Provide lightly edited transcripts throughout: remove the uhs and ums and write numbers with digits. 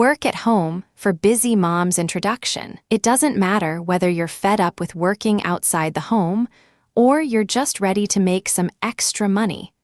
Work at home for busy moms introduction. It doesn't matter whether you're fed up with working outside the home or you're just ready to make some extra money.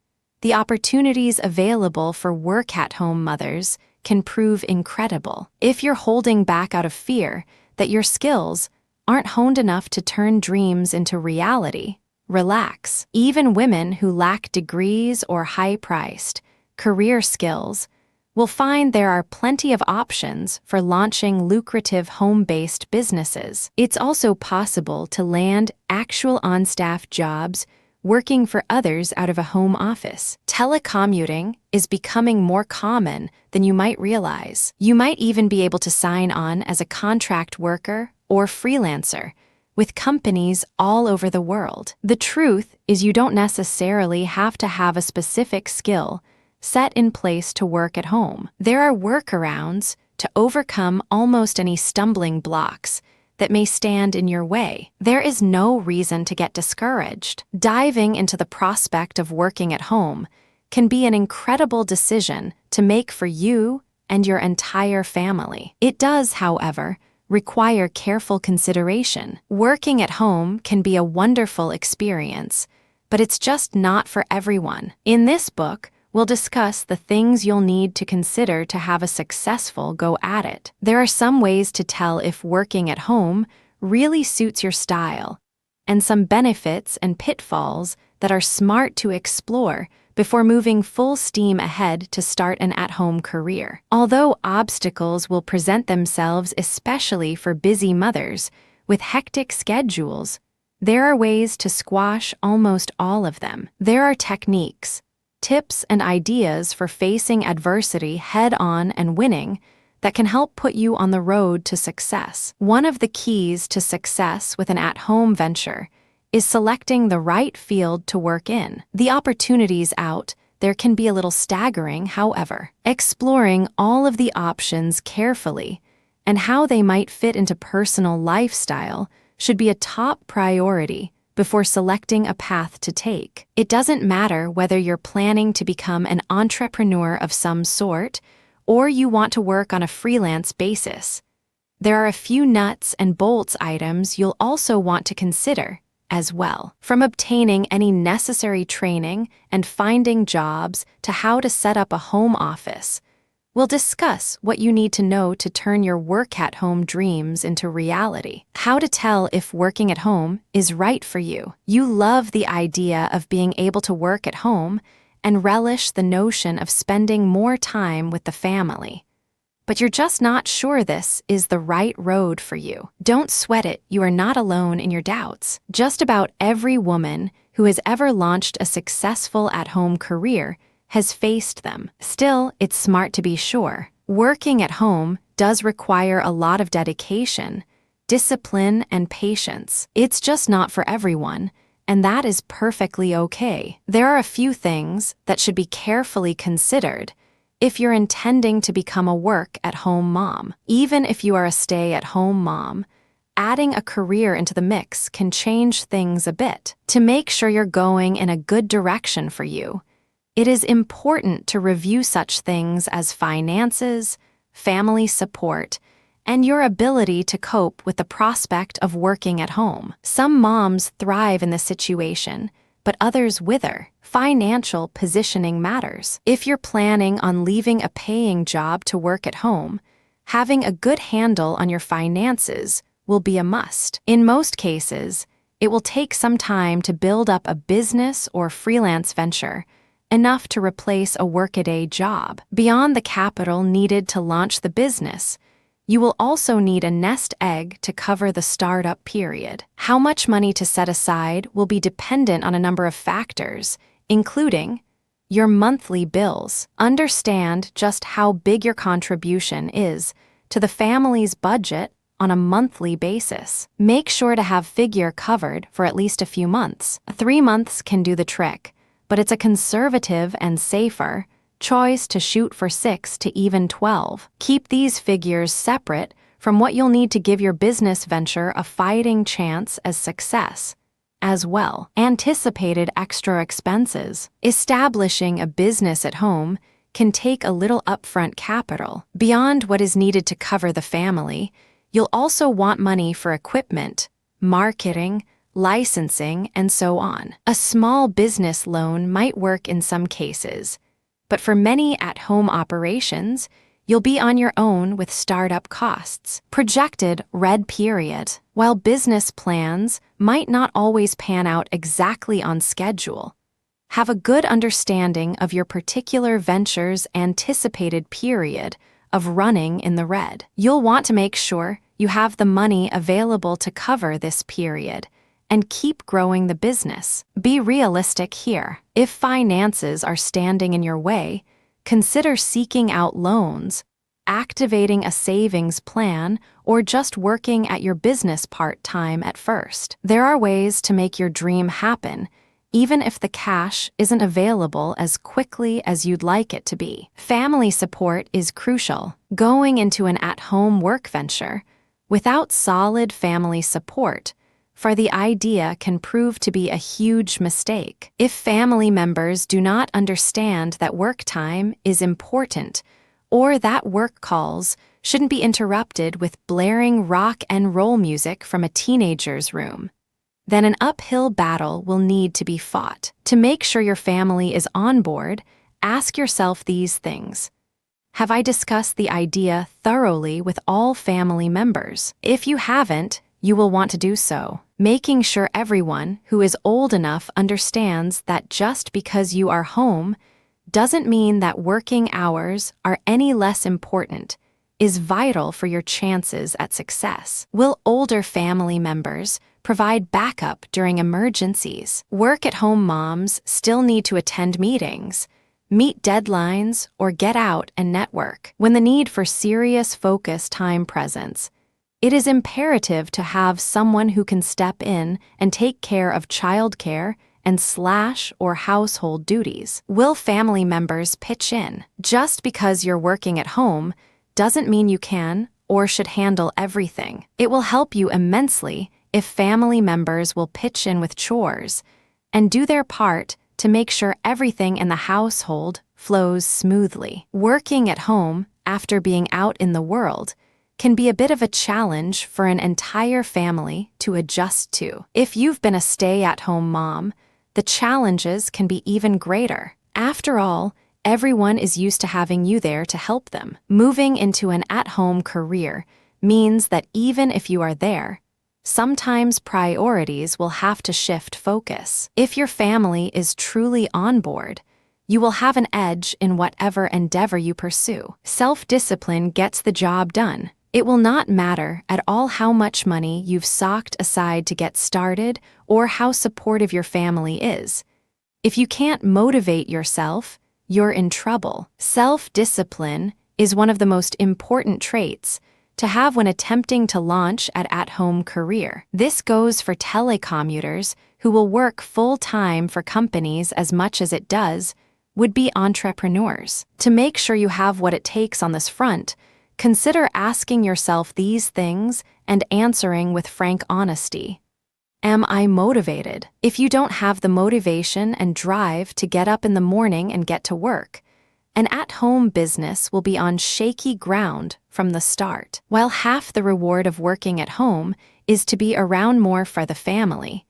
The opportunities available for work-at-home mothers can prove incredible. If you're holding back out of fear that your skills aren't honed enough to turn dreams into reality, relax. Even women who lack degrees or high-priced career skills will find there are plenty of options for launching lucrative home-based businesses. It's also possible to land actual on-staff jobs working for others out of a home office. Telecommuting is becoming more common than you might realize. You might even be able to sign on as a contract worker or freelancer with companies all over the world. The truth is you don't necessarily have to have a specific skill set in place to work at home. There are workarounds to overcome almost any stumbling blocks that may stand in your way. There is no reason to get discouraged. Diving into the prospect of working at home can be an incredible decision to make for you and your entire family. It does, however, require careful consideration. Working at home can be a wonderful experience, but it's just not for everyone. In this book, we'll discuss the things you'll need to consider to have a successful go at it. There are some ways to tell if working at home really suits your style, and some benefits and pitfalls that are smart to explore before moving full steam ahead to start an at-home career. Although obstacles will present themselves especially for busy mothers with hectic schedules, there are ways to squash almost all of them. There are techniques, tips, and ideas for facing adversity head-on and winning that can help put you on the road to success. One of the keys to success with an at-home venture is selecting the right field to work in. The opportunities out there can be a little staggering, however. Exploring all of the options carefully and how they might fit into personal lifestyle should be a top priority before selecting a path to take. It doesn't matter whether you're planning to become an entrepreneur of some sort or you want to work on a freelance basis. There are a few nuts and bolts items you'll also want to consider as well. From obtaining any necessary training and finding jobs to how to set up a home office, we'll discuss what you need to know to turn your work-at-home dreams into reality. How to tell if working at home is right for you. You love the idea of being able to work at home and relish the notion of spending more time with the family. But you're just not sure this is the right road for you. Don't sweat it, you are not alone in your doubts. Just about every woman who has ever launched a successful at-home career has faced them. Still, it's smart to be sure. Working at home does require a lot of dedication, discipline, and patience. It's just not for everyone, and that is perfectly okay. There are a few things that should be carefully considered if you're intending to become a work-at-home mom. Even if you are a stay-at-home mom, adding a career into the mix can change things a bit. To make sure you're going in a good direction for you, it is important to review such things as finances, family support, and your ability to cope with the prospect of working at home. Some moms thrive in this situation, but others wither. Financial positioning matters. If you're planning on leaving a paying job to work at home, having a good handle on your finances will be a must. In most cases, it will take some time to build up a business or freelance venture, enough to replace a workaday job. Beyond the capital needed to launch the business, you will also need a nest egg to cover the startup period. How much money to set aside will be dependent on a number of factors, including your monthly bills. Understand just how big your contribution is to the family's budget on a monthly basis. Make sure to have figure covered for at least a few months. 3 months can do the trick, but it's a conservative and safer choice to shoot for 6 to even 12. Keep these figures separate from what you'll need to give your business venture a fighting chance as success. As well, anticipated extra expenses. Establishing a business at home can take a little upfront capital. Beyond what is needed to cover the family, you'll also want money for equipment, marketing, licensing, and so on. A small business loan might work in some cases, but for many at-home operations, you'll be on your own with startup costs. Projected red period. While business plans might not always pan out exactly on schedule, have a good understanding of your particular venture's anticipated period of running in the red. You'll want to make sure you have the money available to cover this period and keep growing the business. Be realistic here. If finances are standing in your way, consider seeking out loans, activating a savings plan, or just working at your business part-time at first. There are ways to make your dream happen, even if the cash isn't available as quickly as you'd like it to be. Family support is crucial. Going into an at-home work venture without solid family support for the idea can prove to be a huge mistake. If family members do not understand that work time is important, or that work calls shouldn't be interrupted with blaring rock and roll music from a teenager's room, then an uphill battle will need to be fought. To make sure your family is on board, ask yourself these things. Have I discussed the idea thoroughly with all family members? If you haven't, you will want to do so. Making sure everyone who is old enough understands that just because you are home doesn't mean that working hours are any less important is vital for your chances at success. Will older family members provide backup during emergencies? Work-at-home moms still need to attend meetings, meet deadlines, or get out and network. When the need for serious focus time presents, it is imperative to have someone who can step in and take care of childcare and or household duties. Will family members pitch in? Just because you're working at home doesn't mean you can or should handle everything. It will help you immensely if family members will pitch in with chores and do their part to make sure everything in the household flows smoothly. Working at home after being out in the world can be a bit of a challenge for an entire family to adjust to. If you've been a stay-at-home mom, the challenges can be even greater. After all, everyone is used to having you there to help them. Moving into an at-home career means that even if you are there, sometimes priorities will have to shift focus. If your family is truly on board, you will have an edge in whatever endeavor you pursue. Self-discipline gets the job done. It will not matter at all how much money you've socked aside to get started or how supportive your family is. If you can't motivate yourself, you're in trouble. Self-discipline is one of the most important traits to have when attempting to launch an at-home career. This goes for telecommuters who will work full-time for companies as much as it does would-be entrepreneurs. To make sure you have what it takes on this front, consider asking yourself these things and answering with frank honesty. Am I motivated? If you don't have the motivation and drive to get up in the morning and get to work, an at-home business will be on shaky ground from the start. While half the reward of working at home is to be around more for the family,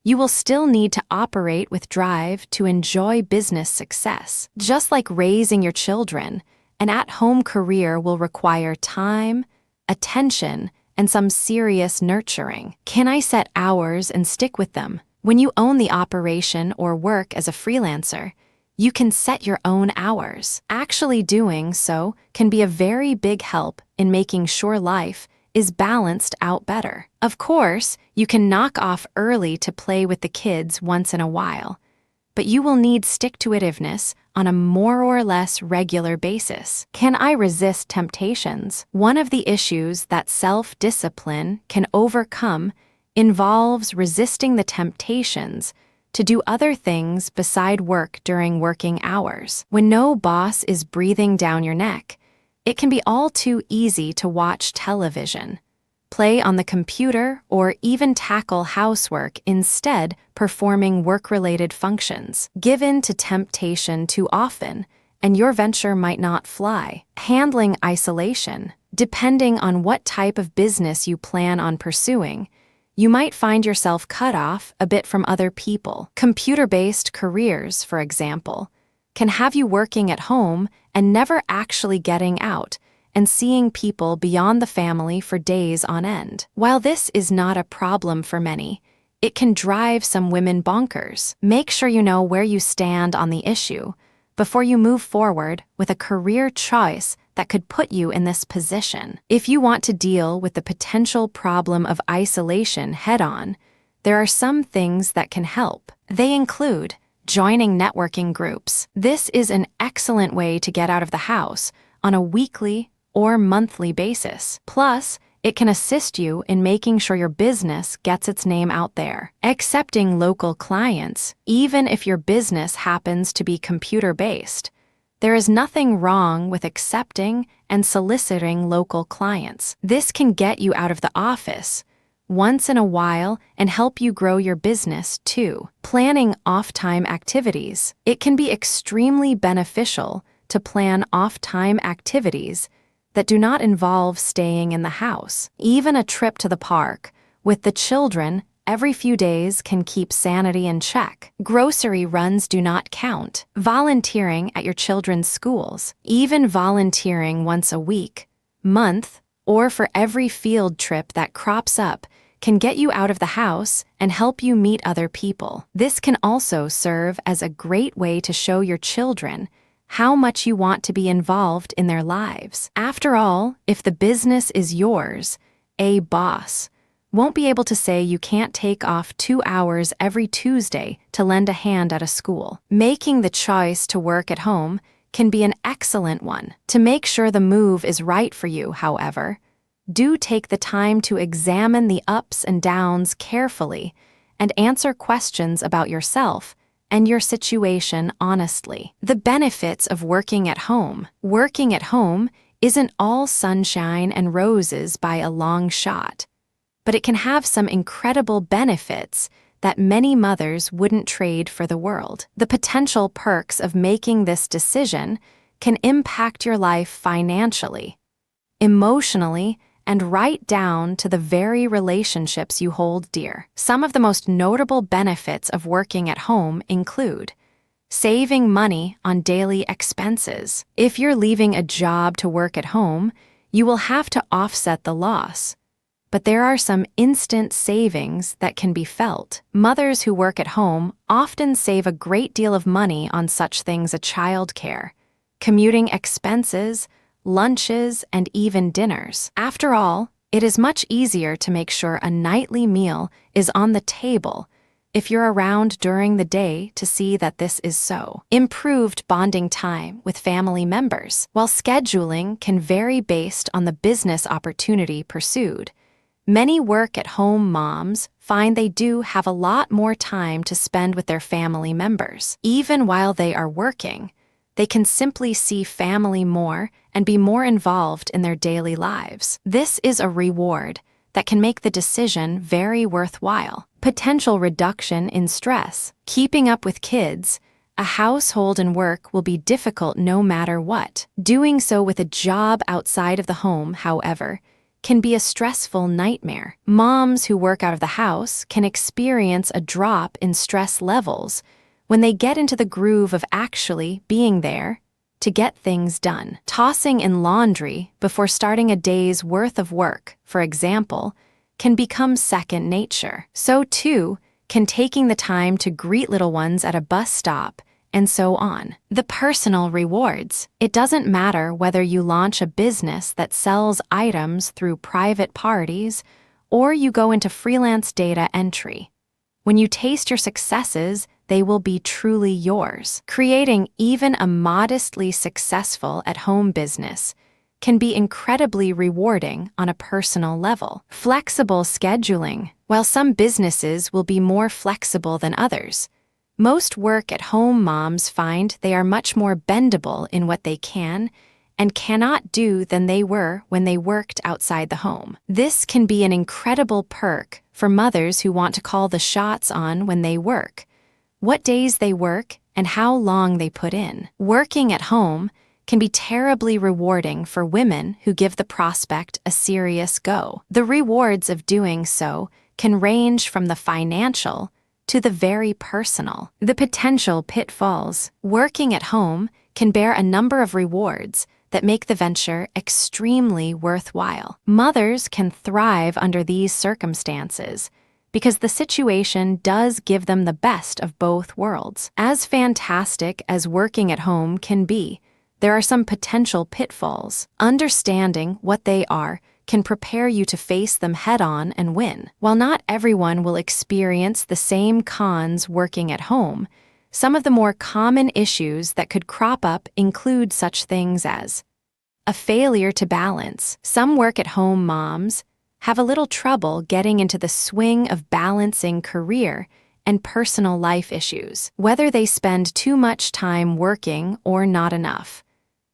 you will still need to operate with drive to enjoy business success. Just like raising your children, an at-home career will require time, attention, and some serious nurturing. Can I set hours and stick with them? When you own the operation or work as a freelancer, you can set your own hours. Actually doing so can be a very big help in making sure life is balanced out better. Of course, you can knock off early to play with the kids once in a while, but you will need stick-to-itiveness on a more or less regular basis. Can I resist temptations? One of the issues that self-discipline can overcome involves resisting the temptations to do other things beside work during working hours. When no boss is breathing down your neck, it can be all too easy to watch television, play on the computer, or even tackle housework instead performing work-related functions. Given to temptation too often, and your venture might not fly. Handling isolation. Depending on what type of business you plan on pursuing, you might find yourself cut off a bit from other people. Computer-based careers, for example, can have you working at home and never actually getting out and seeing people beyond the family for days on end. While this is not a problem for many, it can drive some women bonkers. Make sure you know where you stand on the issue before you move forward with a career choice that could put you in this position. If you want to deal with the potential problem of isolation head-on, there are some things that can help. They include joining networking groups. This is an excellent way to get out of the house on a weekly or monthly basis. Plus, it can assist you in making sure your business gets its name out there. Accepting local clients, even if your business happens to be computer-based. There is nothing wrong with accepting and soliciting local clients. This can get you out of the office once in a while and help you grow your business too. Planning off-time activities. It can be extremely beneficial to plan off-time activities that do not involve staying in the house. Even a trip to the park with the children every few days can keep sanity in check. Grocery runs do not count. Volunteering at your children's schools. Even volunteering once a week, month, or for every field trip that crops up can get you out of the house and help you meet other people. This can also serve as a great way to show your children how much you want to be involved in their lives. After all, if the business is yours, a boss won't be able to say you can't take off 2 hours every Tuesday to lend a hand at a school. Making the choice to work at home can be an excellent one. To make sure the move is right for you, however, do take the time to examine the ups and downs carefully and answer questions about yourself and your situation honestly. The benefits of working at home. Working at home isn't all sunshine and roses by a long shot, but it can have some incredible benefits that many mothers wouldn't trade for the world. The potential perks of making this decision can impact your life financially, emotionally, and right down to the very relationships you hold dear. Some of the most notable benefits of working at home include saving money on daily expenses. If you're leaving a job to work at home, you will have to offset the loss. But there are some instant savings that can be felt. Mothers who work at home often save a great deal of money on such things as childcare, commuting expenses, lunches, and even dinners. After all, it is much easier to make sure a nightly meal is on the table if you're around during the day to see that this is so. Improved bonding time with family members. While scheduling can vary based on the business opportunity pursued, many work-at-home moms find they do have a lot more time to spend with their family members. Even while they are working, they can simply see family more and be more involved in their daily lives. This is a reward that can make the decision very worthwhile. Potential reduction in stress. Keeping up with kids, a household and work will be difficult no matter what. Doing so with a job outside of the home, however, can be a stressful nightmare. Moms who work out of the house can experience a drop in stress levels when they get into the groove of actually being there to get things done. Tossing in laundry before starting a day's worth of work, for example, can become second nature. So too can taking the time to greet little ones at a bus stop, and so on. The personal rewards. It doesn't matter whether you launch a business that sells items through private parties or you go into freelance data entry. When you taste your successes, they will be truly yours. Creating even a modestly successful at-home business can be incredibly rewarding on a personal level. Flexible scheduling. While some businesses will be more flexible than others, most work-at-home moms find they are much more bendable in what they can and cannot do than they were when they worked outside the home. This can be an incredible perk for mothers who want to call the shots on when they work, what days they work, and how long they put in. Working at home can be terribly rewarding for women who give the prospect a serious go. The rewards of doing so can range from the financial to the very personal. The potential pitfalls. Working at home can bear a number of rewards that make the venture extremely worthwhile. Mothers can thrive under these circumstances because the situation does give them the best of both worlds. As fantastic as working at home can be, there are some potential pitfalls. Understanding what they are can prepare you to face them head-on and win. While not everyone will experience the same cons working at home, some of the more common issues that could crop up include such things as a failure to balance. Some work-at-home moms have a little trouble getting into the swing of balancing career and personal life issues, whether they spend too much time working or not enough.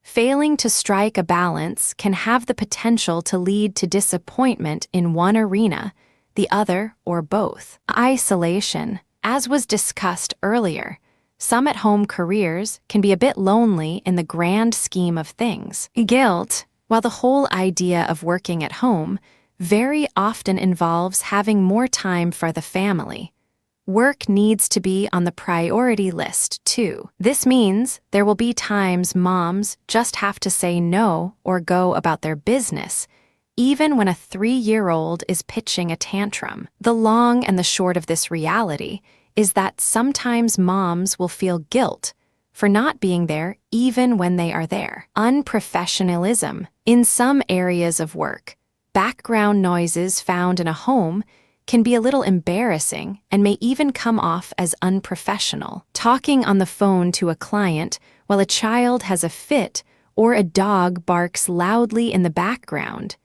Failing to strike a balance can have the potential to lead to disappointment in one arena, the other, or both. Isolation. As was discussed earlier, some at-home careers can be a bit lonely in the grand scheme of things. Guilt. While the whole idea of working at home very often involves having more time for the family, work needs to be on the priority list, too. This means there will be times moms just have to say no or go about their business, even when a 3-year-old is pitching a tantrum. The long and the short of this reality is that sometimes moms will feel guilt for not being there even when they are there. Unprofessionalism. In some areas of work, background noises found in a home can be a little embarrassing and may even come off as unprofessional. Talking on the phone to a client while a child has a fit or a dog barks loudly in the background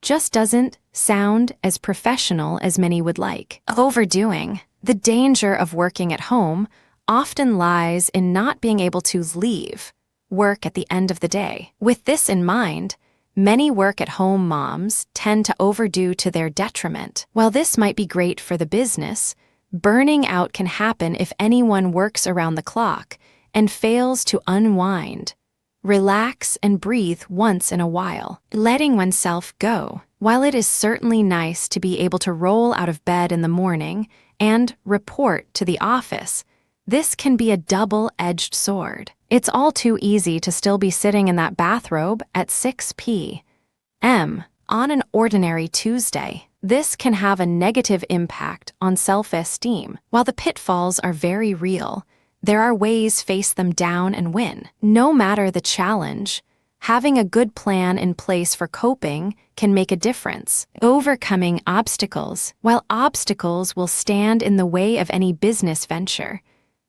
just doesn't sound as professional as many would like. Overdoing. The danger of working at home often lies in not being able to leave work at the end of the day. With this in mind, many work-at-home moms tend to overdo to their detriment. While this might be great for the business, burning out can happen if anyone works around the clock and fails to unwind, relax, and breathe once in a while. Letting oneself go. While it is certainly nice to be able to roll out of bed in the morning and report to the office, this can be a double-edged sword. It's all too easy to still be sitting in that bathrobe at 6 p.m. on an ordinary Tuesday. This can have a negative impact on self-esteem. While the pitfalls are very real, there are ways to face them down and win. No matter the challenge, having a good plan in place for coping can make a difference. Overcoming obstacles. While obstacles will stand in the way of any business venture,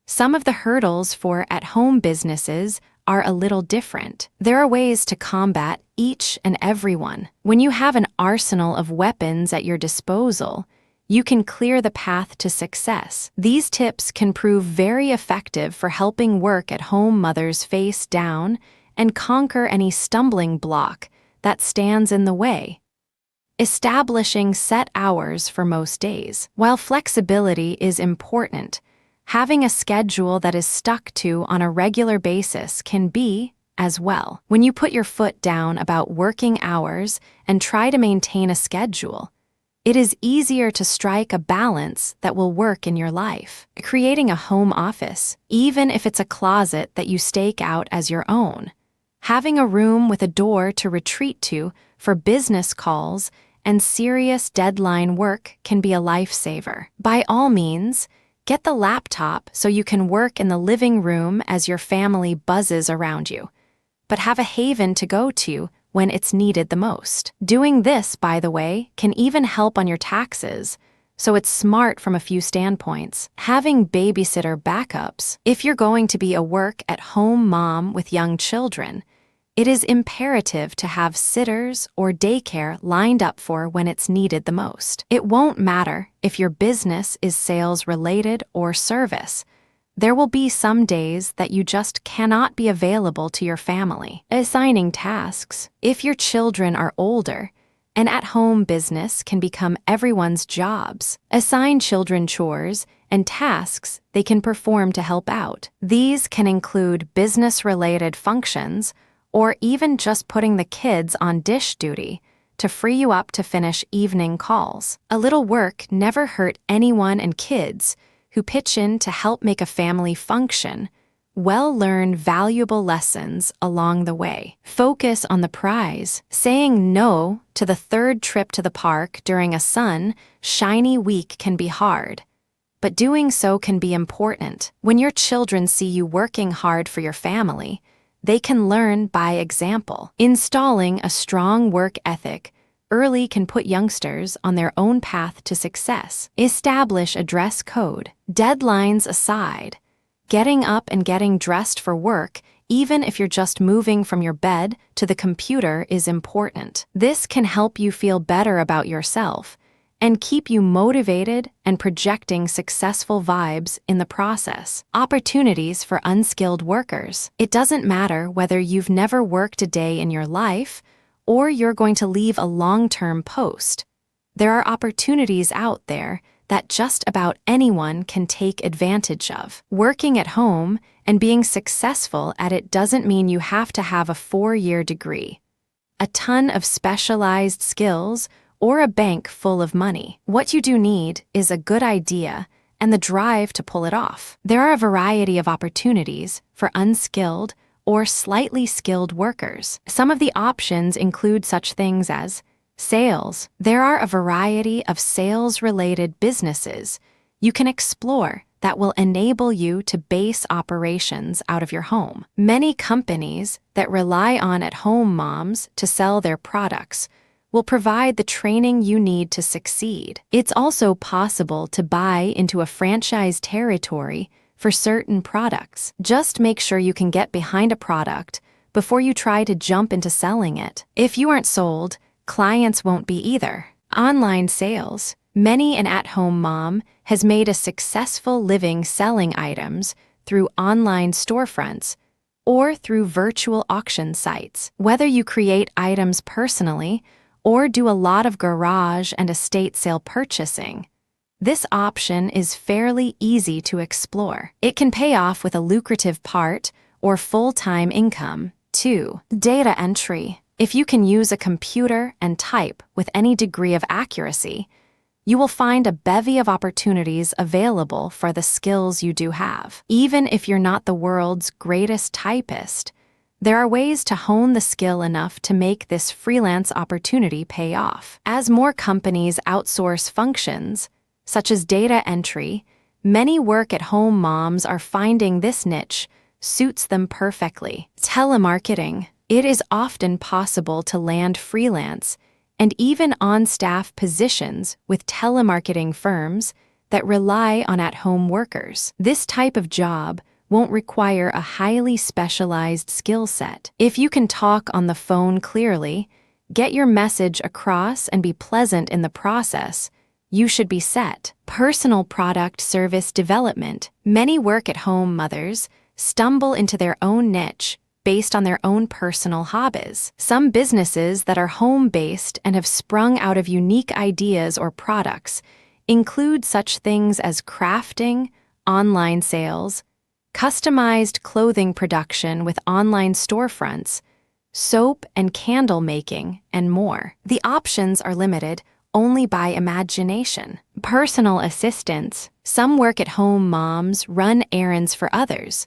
some of the hurdles for at-home businesses are a little different. There are ways to combat each and every one. When you have an arsenal of weapons at your disposal, you can clear the path to success. These tips can prove very effective for helping work-at-home mothers face down and conquer any stumbling block that stands in the way. Establishing set hours for most days. While flexibility is important, having a schedule that is stuck to on a regular basis can be as well. When you put your foot down about working hours and try to maintain a schedule, it is easier to strike a balance that will work in your life. Creating a home office, even if it's a closet that you stake out as your own. Having a room with a door to retreat to for business calls and serious deadline work can be a lifesaver. By all means, get the laptop so you can work in the living room as your family buzzes around you, but have a haven to go to when it's needed the most. Doing this, by the way, can even help on your taxes, so it's smart from a few standpoints. Having babysitter backups. If you're going to be a work-at-home mom with young children, it is imperative to have sitters or daycare lined up for when it's needed the most. It won't matter if your business is sales-related or service. There will be some days that you just cannot be available to your family. Assigning tasks. If your children are older An at-home business can become everyone's jobs. Assign children chores and tasks they can perform to help out. These can include business-related functions or even just putting the kids on dish duty to free you up to finish evening calls. A little work never hurt anyone, and kids who pitch in to help make a family function well learn valuable lessons along the way. Focus on the prize. Saying no to the third trip to the park during a shiny week can be hard, but doing so can be important. When your children see you working hard for your family, they can learn by example. Installing a strong work ethic early can put youngsters on their own path to success. Establish a dress code. Deadlines aside, getting up and getting dressed for work, even if you're just moving from your bed to the computer, is important. This can help you feel better about yourself and keep you motivated and projecting successful vibes in the process. Opportunities for unskilled workers. It doesn't matter whether you've never worked a day in your life or you're going to leave a long-term post. There are opportunities out there that just about anyone can take advantage of. Working at home and being successful at it doesn't mean you have to have a 4-year degree, a ton of specialized skills, or a bank full of money. What you do need is a good idea and the drive to pull it off. There are a variety of opportunities for unskilled or slightly skilled workers. Some of the options include such things as sales. There are a variety of sales-related businesses you can explore that will enable you to base operations out of your home. Many companies that rely on at-home moms to sell their products will provide the training you need to succeed. It's also possible to buy into a franchise territory for certain products. Just make sure you can get behind a product before you try to jump into selling it. If you aren't sold, clients won't be either. Online sales. Many an at-home mom has made a successful living selling items through online storefronts or through virtual auction sites. Whether you create items personally or do a lot of garage and estate sale purchasing, this option is fairly easy to explore. It can pay off with a lucrative part or full-time income, too. Data entry. If you can use a computer and type with any degree of accuracy, you will find a bevy of opportunities available for the skills you do have. Even if you're not the world's greatest typist, there are ways to hone the skill enough to make this freelance opportunity pay off. As more companies outsource functions, such as data entry, many work-at-home moms are finding this niche suits them perfectly. Telemarketing. It is often possible to land freelance and even on-staff positions with telemarketing firms that rely on at-home workers. This type of job won't require a highly specialized skill set. If you can talk on the phone clearly, get your message across, and be pleasant in the process, you should be set. Personal product service development. Many work-at-home mothers stumble into their own niche based on their own personal hobbies. Some businesses that are home-based and have sprung out of unique ideas or products include such things as crafting, online sales, customized clothing production with online storefronts, soap and candle making, and more. The options are limited only by imagination. Personal assistants. Some work-at-home moms run errands for others,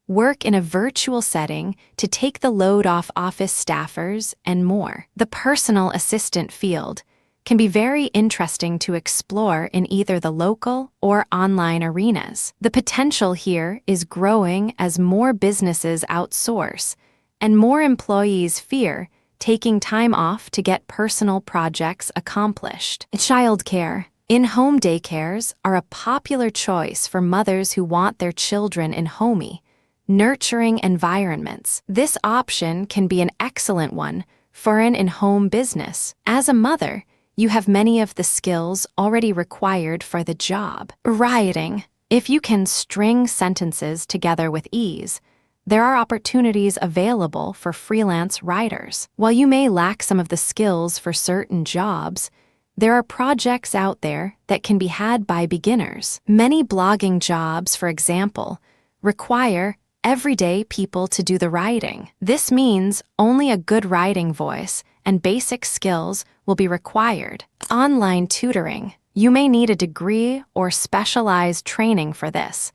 work in a virtual setting to take the load off office staffers, and more. The personal assistant field can be very interesting to explore in either the local or online arenas. The potential here is growing as more businesses outsource and more employees fear taking time off to get personal projects accomplished. Childcare. In-home daycares are a popular choice for mothers who want their children in homey, nurturing environments. This option can be an excellent one for an in-home business. As a mother, you have many of the skills already required for the job. Writing. If you can string sentences together with ease, there are opportunities available for freelance writers. While you may lack some of the skills for certain jobs, there are projects out there that can be had by beginners. Many blogging jobs, for example, require everyday people to do the writing. This means only a good writing voice and basic skills will be required. Online tutoring. You may need a degree or specialized training for this,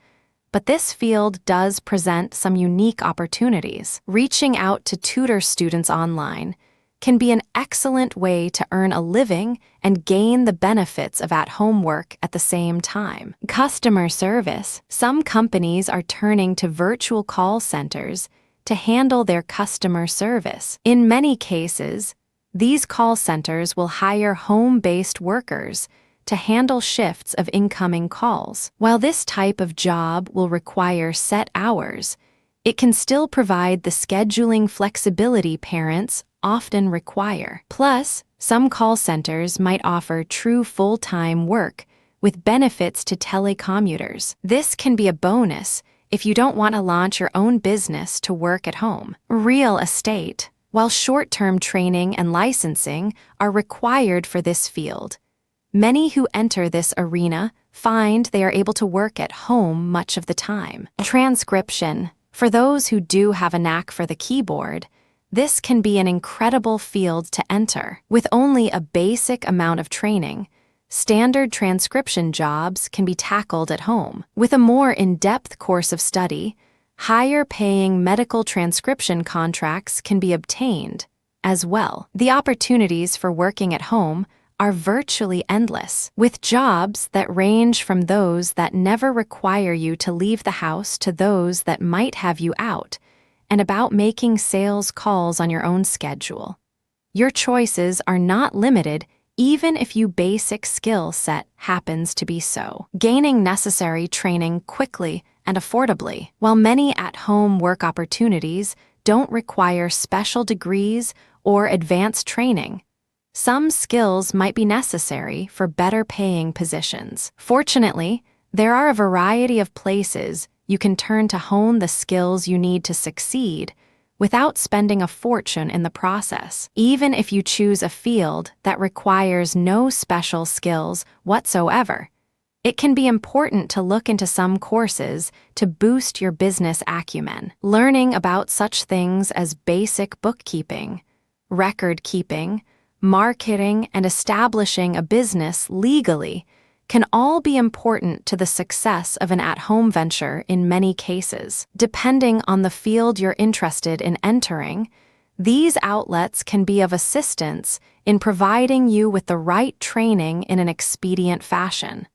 but this field does present some unique opportunities. Reaching out to tutor students online can be an excellent way to earn a living and gain the benefits of at-home work at the same time. Customer service. Some companies are turning to virtual call centers to handle their customer service. In many cases, these call centers will hire home-based workers to handle shifts of incoming calls. While this type of job will require set hours, it can still provide the scheduling flexibility parents often require. Plus, some call centers might offer true full-time work with benefits to telecommuters. This can be a bonus if you don't want to launch your own business to work at home. Real estate. While short-term training and licensing are required for this field, many who enter this arena find they are able to work at home much of the time. Transcription. For those who do have a knack for the keyboard, this can be an incredible field to enter. With only a basic amount of training, standard transcription jobs can be tackled at home. With a more in-depth course of study, higher-paying medical transcription contracts can be obtained as well. The opportunities for working at home are virtually endless, with jobs that range from those that never require you to leave the house to those that might have you out and about making sales calls on your own schedule. Your choices are not limited even if your basic skill set happens to be so. Gaining necessary training quickly and affordably. While many at-home work opportunities don't require special degrees or advanced training, some skills might be necessary for better-paying positions. Fortunately, there are a variety of places you can turn to hone the skills you need to succeed without spending a fortune in the process. Even if you choose a field that requires no special skills whatsoever, it can be important to look into some courses to boost your business acumen. Learning about such things as basic bookkeeping, record keeping, marketing, and establishing a business legally can all be important to the success of an at-home venture in many cases. Depending on the field you're interested in entering, these outlets can be of assistance in providing you with the right training in an expedient fashion.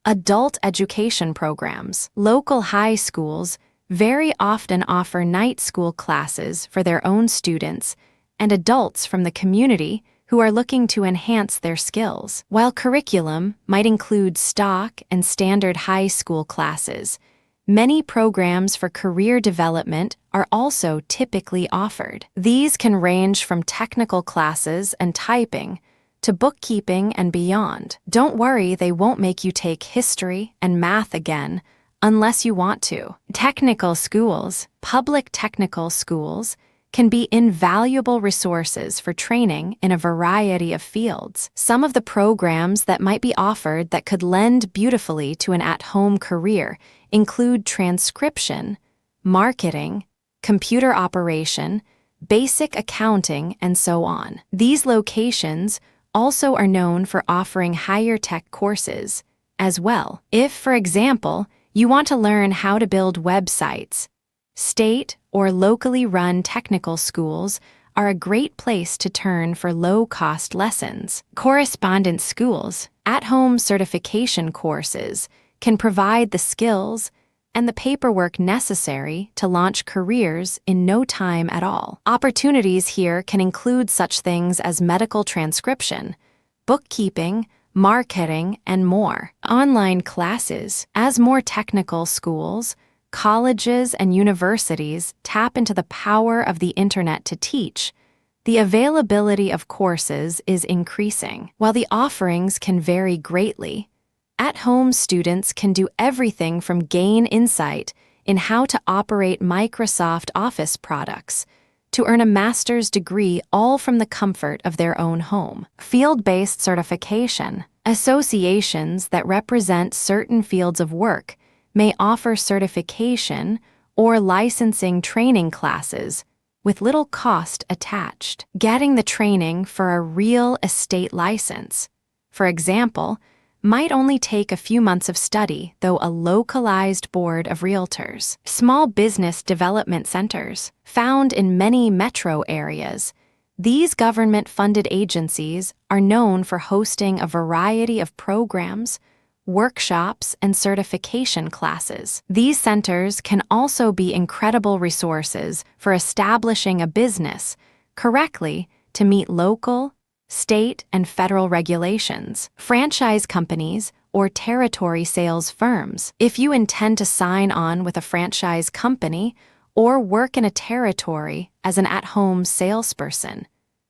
Adult education programs. Local high schools very often offer night school classes for their own students and adults from the community who are looking to enhance their skills. While curriculum might include stock and standard high school classes, many programs for career development are also typically offered. These can range from technical classes and typing to bookkeeping and beyond. Don't worry, they won't make you take history and math again unless you want to. Technical schools, public technical schools, can be invaluable resources for training in a variety of fields. Some of the programs that might be offered that could lend beautifully to an at-home career include transcription, marketing, computer operation, basic accounting, and so on. These locations also are known for offering higher tech courses as well. If, for example, you want to learn how to build websites, state or locally run technical schools are a great place to turn for low-cost lessons. Correspondence schools, at-home certification courses, can provide the skills and the paperwork necessary to launch careers in no time at all. Opportunities here can include such things as medical transcription, bookkeeping, marketing, and more. Online classes. As more technical schools, colleges, and universities tap into the power of the internet to teach, the availability of courses is increasing. While the offerings can vary greatly, at-home students can do everything from gain insight in how to operate Microsoft Office products to earn a master's degree all from the comfort of their own home. Field-based certification. Associations that represent certain fields of work may offer certification or licensing training classes with little cost attached. Getting the training for a real estate license, for example, might only take a few months of study, though a localized board of realtors. Small business development centers, found in many metro areas, these government-funded agencies are known for hosting a variety of programs, workshops, and certification classes. These centers can also be incredible resources for establishing a business correctly to meet local, state, and federal regulations. Franchise companies or territory sales firms. If you intend to sign on with a franchise company or work in a territory as an at-home salesperson,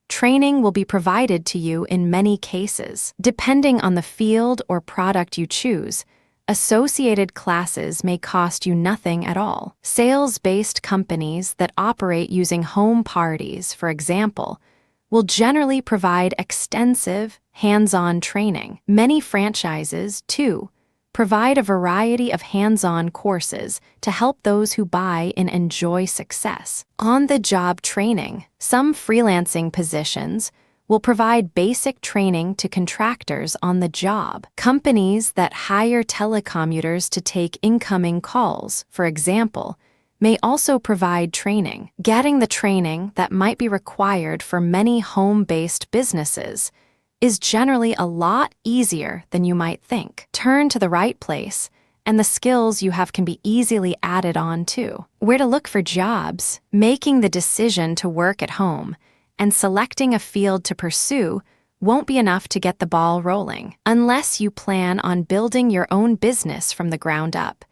training will be provided to you in many cases. Depending on the field or product you choose, associated classes may cost you nothing at all. Sales-based companies that operate using home parties, for example, will generally provide extensive, hands-on training. Many franchises, too, provide a variety of hands-on courses to help those who buy and enjoy success. On-the-job training. Some freelancing positions will provide basic training to contractors on the job. Companies that hire telecommuters to take incoming calls, for example, may also provide training. Getting the training that might be required for many home-based businesses is generally a lot easier than you might think. Turn to the right place, and the skills you have can be easily added on too. Where to look for jobs, making the decision to work at home, and selecting a field to pursue won't be enough to get the ball rolling. Unless you plan on building your own business from the ground up,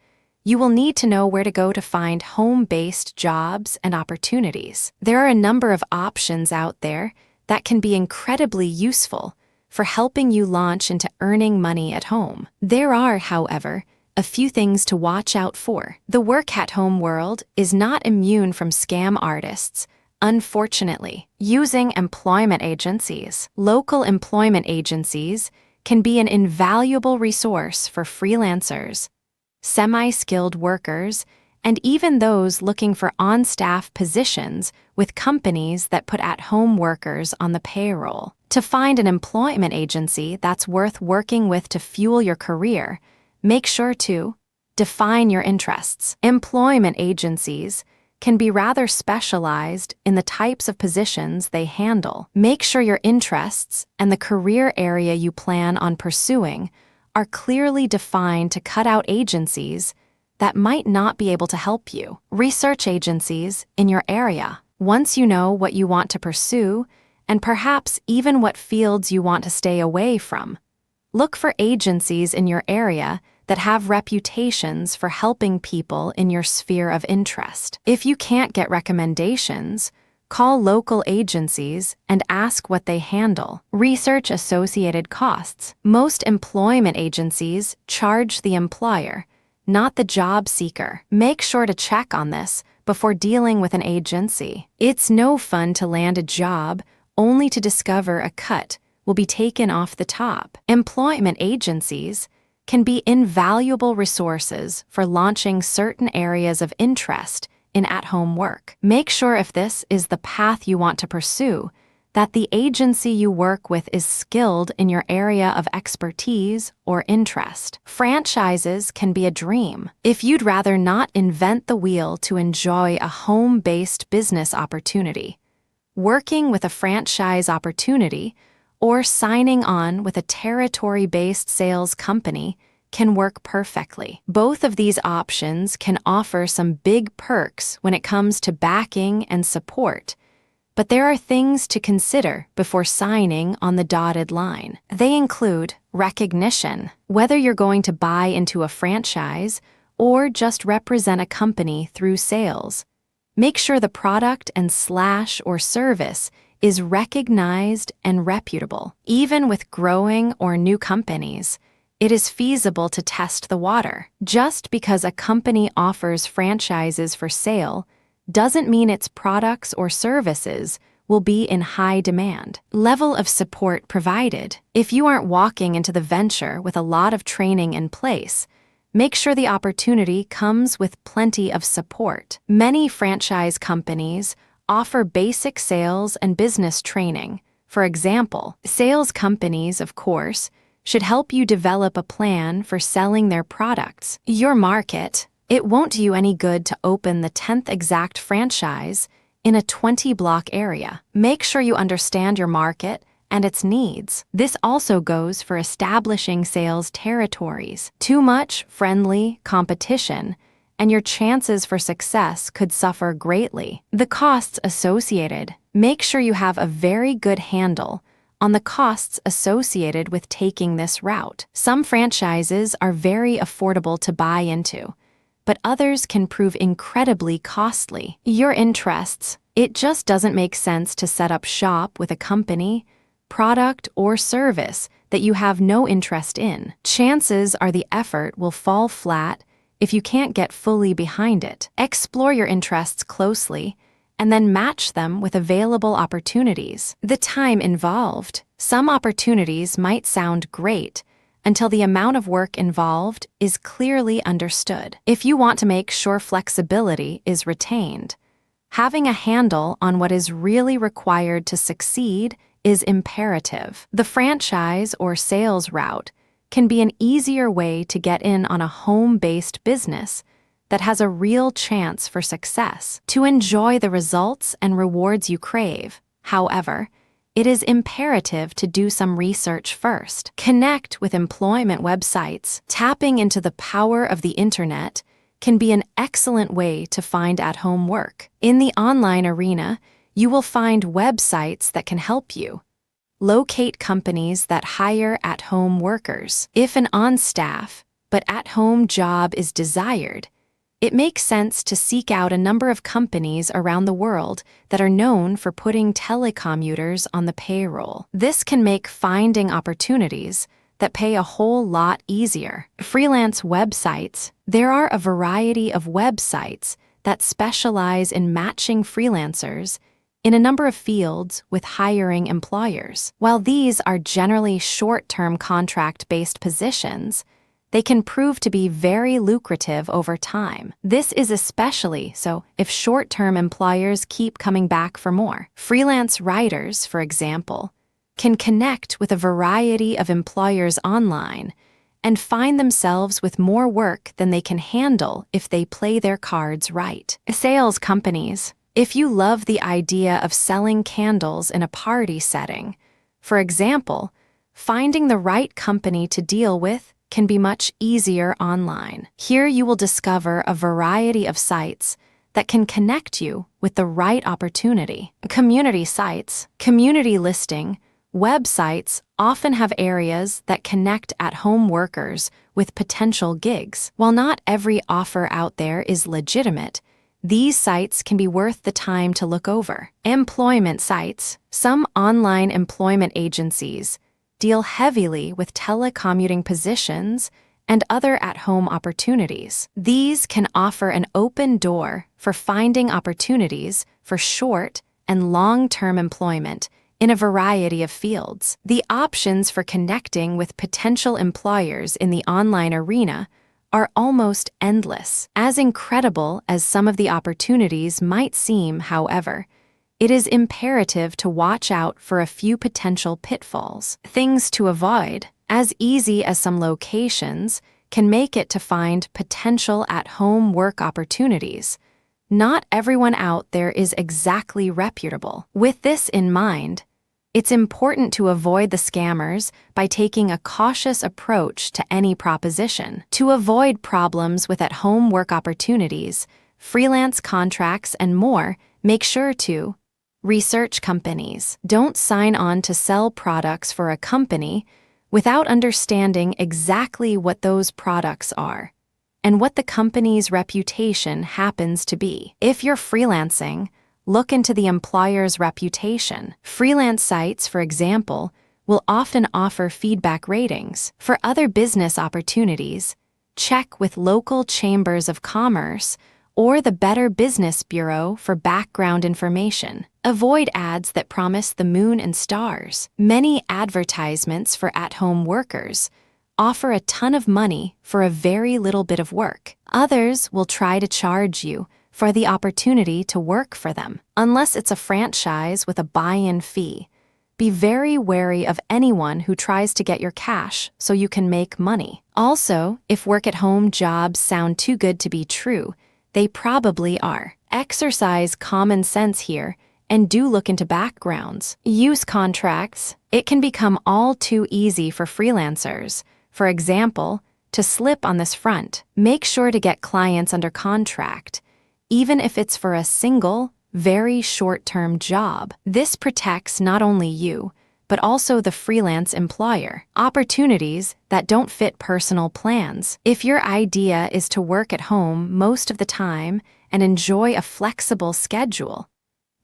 you will need to know where to go to find home-based jobs and opportunities. There are a number of options out there that can be incredibly useful for helping you launch into earning money at home. There are, however, a few things to watch out for. The work-at-home world is not immune from scam artists, unfortunately. Using employment agencies. Local employment agencies can be an invaluable resource for freelancers, semi-skilled workers, and even those looking for on-staff positions with companies that put at-home workers on the payroll. To find an employment agency that's worth working with to fuel your career, make sure to define your interests. Employment agencies can be rather specialized in the types of positions they handle. Make sure your interests and the career area you plan on pursuing are clearly defined to cut out agencies that might not be able to help you. Research agencies in your area. Once you know what you want to pursue, and perhaps even what fields you want to stay away from, look for agencies in your area that have reputations for helping people in your sphere of interest. If you can't get recommendations, call local agencies and ask what they handle. Research associated costs. Most employment agencies charge the employer, not the job seeker. Make sure to check on this before dealing with an agency. It's no fun to land a job only to discover a cut will be taken off the top. Employment agencies can be invaluable resources for launching certain areas of interest in at-home work. Make sure, if this is the path you want to pursue, that the agency you work with is skilled in your area of expertise or interest. Franchises can be a dream. If you'd rather not invent the wheel to enjoy a home-based business opportunity, working with a franchise opportunity or signing on with a territory-based sales company can work perfectly. Both of these options can offer some big perks when it comes to backing and support, but there are things to consider before signing on the dotted line. They include recognition. Whether you're going to buy into a franchise or just represent a company through sales, make sure the product or service is recognized and reputable. Even with growing or new companies, it is feasible to test the water. Just because a company offers franchises for sale doesn't mean its products or services will be in high demand. Level of support provided. If you aren't walking into the venture with a lot of training in place, make sure the opportunity comes with plenty of support. Many franchise companies offer basic sales and business training. For example, sales companies, of course, should help you develop a plan for selling their products. Your market. It won't do you any good to open the 10th exact franchise in a 20-block area. Make sure you understand your market and its needs. This also goes for establishing sales territories. Too much friendly competition, and your chances for success could suffer greatly. The costs associated. Make sure you have a very good handle on the costs associated with taking this route. Some franchises are very affordable to buy into, but others can prove incredibly costly. Your interests. It just doesn't make sense to set up shop with a company, product, or service that you have no interest in. Chances are the effort will fall flat if you can't get fully behind it. Explore your interests closely and then match them with available opportunities. The time involved. Some opportunities might sound great until the amount of work involved is clearly understood. If you want to make sure flexibility is retained, having a handle on what is really required to succeed is imperative. The franchise or sales route can be an easier way to get in on a home-based business that has a real chance for success. To enjoy the results and rewards you crave, however, it is imperative to do some research first. Connect with employment websites. Tapping into the power of the internet can be an excellent way to find at-home work. In the online arena, you will find websites that can help you locate companies that hire at-home workers. If an on-staff but at-home job is desired, it makes sense to seek out a number of companies around the world that are known for putting telecommuters on the payroll. This can make finding opportunities that pay a whole lot easier. Freelance websites. There are a variety of websites that specialize in matching freelancers in a number of fields with hiring employers. While these are generally short-term contract-based positions, they can prove to be very lucrative over time. This is especially so if short-term employers keep coming back for more. Freelance writers, for example, can connect with a variety of employers online and find themselves with more work than they can handle if they play their cards right. Sales companies. If you love the idea of selling candles in a party setting, for example, finding the right company to deal with can be much easier online. Here you will discover a variety of sites that can connect you with the right opportunity. Community sites. Community listing. Websites often have areas that connect at-home workers with potential gigs. While not every offer out there is legitimate, these sites can be worth the time to look over. Employment sites. Some online employment agencies deal heavily with telecommuting positions and other at-home opportunities. These can offer an open door for finding opportunities for short and long-term employment in a variety of fields. The options for connecting with potential employers in the online arena are almost endless. As incredible as some of the opportunities might seem, however, it is imperative to watch out for a few potential pitfalls. Things to avoid. As easy as some locations can make it to find potential at-home work opportunities, not everyone out there is exactly reputable. With this in mind, it's important to avoid the scammers by taking a cautious approach to any proposition. To avoid problems with at-home work opportunities, freelance contracts, and more, make sure to research companies. Don't sign on to sell products for a company without understanding exactly what those products are and what the company's reputation happens to be. If you're freelancing, look into the employer's reputation. Freelance sites, for example, will often offer feedback ratings. For other business opportunities, check with local chambers of commerce or the Better Business Bureau for background information. Avoid ads that promise the moon and stars. Many advertisements for at-home workers offer a ton of money for a very little bit of work. Others will try to charge you for the opportunity to work for them. Unless it's a franchise with a buy-in fee, be very wary of anyone who tries to get your cash so you can make money. Also, if work-at-home jobs sound too good to be true, they probably are. Exercise common sense here and do look into backgrounds. Use contracts. It can become all too easy for freelancers, for example, to slip on this front. Make sure to get clients under contract, even if it's for a single, very short-term job. This protects not only you, but also the freelance employer. Opportunities that don't fit personal plans. If your idea is to work at home most of the time and enjoy a flexible schedule,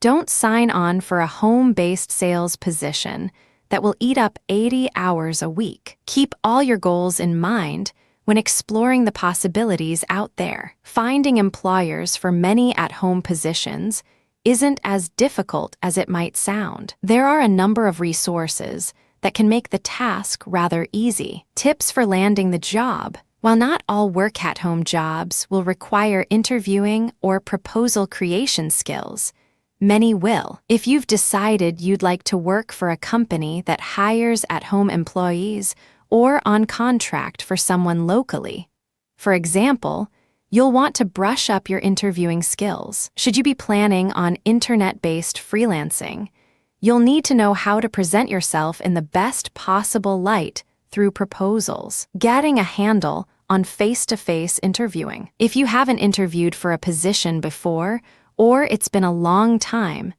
don't sign on for a home-based sales position that will eat up 80 hours a week. Keep all your goals in mind when exploring the possibilities out there. Finding employers for many at-home positions isn't as difficult as it might sound. There are a number of resources that can make the task rather easy. Tips for landing the job. While not all work-at-home jobs will require interviewing or proposal creation skills, many will. If you've decided you'd like to work for a company that hires at-home employees or on contract for someone locally, for example, you'll want to brush up your interviewing skills. Should you be planning on internet-based freelancing, you'll need to know how to present yourself in the best possible light through proposals. Getting a handle on face-to-face interviewing. If you haven't interviewed for a position before, or it's been a long time,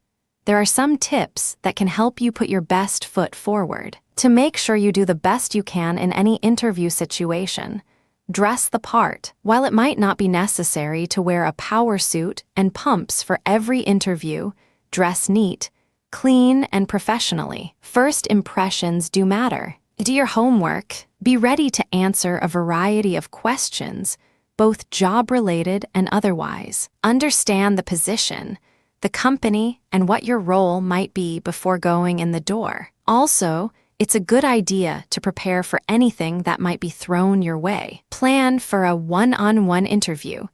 there are some tips that can help you put your best foot forward. To make sure you do the best you can in any interview situation, dress the part. While it might not be necessary to wear a power suit and pumps for every interview, dress neat, clean, and professionally. First impressions do matter. Do your homework. Be ready to answer a variety of questions, both job-related and otherwise. Understand the position, the company, and what your role might be before going in the door. Also, it's a good idea to prepare for anything that might be thrown your way. Plan for a one-on-one interview,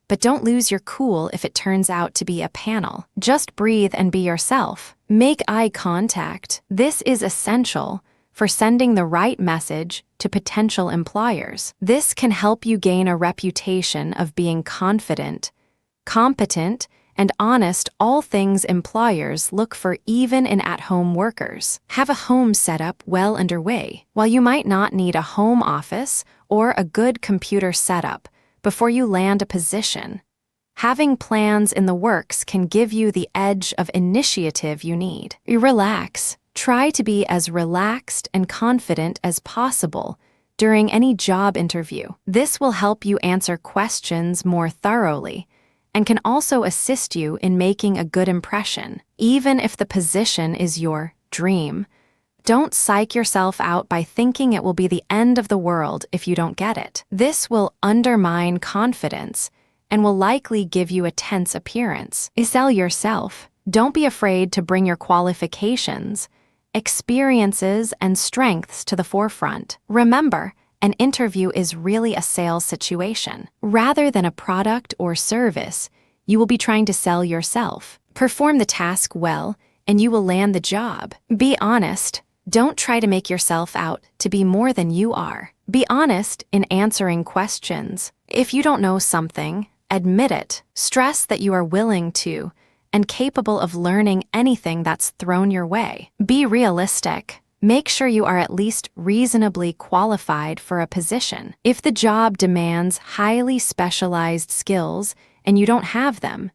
but don't lose your cool if it turns out to be a panel. Just breathe and be yourself. Make eye contact. This is essential for sending the right message to potential employers. This can help you gain a reputation of being confident, competent, and honest, all things employers look for even in at-home workers. Have a home setup well underway. While you might not need a home office or a good computer setup before you land a position, having plans in the works can give you the edge of initiative you need. Relax. Try to be as relaxed and confident as possible during any job interview. This will help you answer questions more thoroughly and can also assist you in making a good impression. Even if the position is your dream, don't psych yourself out by thinking it will be the end of the world if you don't get it. This will undermine confidence and will likely give you a tense appearance. Sell yourself. Don't be afraid to bring your qualifications, experiences, and strengths to the forefront. Remember, an interview is really a sales situation. Rather than a product or service, you will be trying to sell yourself. Perform the task well, and you will land the job. Be honest. Don't try to make yourself out to be more than you are. Be honest in answering questions. If you don't know something, admit it. Stress that you are willing to and capable of learning anything that's thrown your way. Be realistic. Make sure you are at least reasonably qualified for a position. If the job demands highly specialized skills and you don't have them,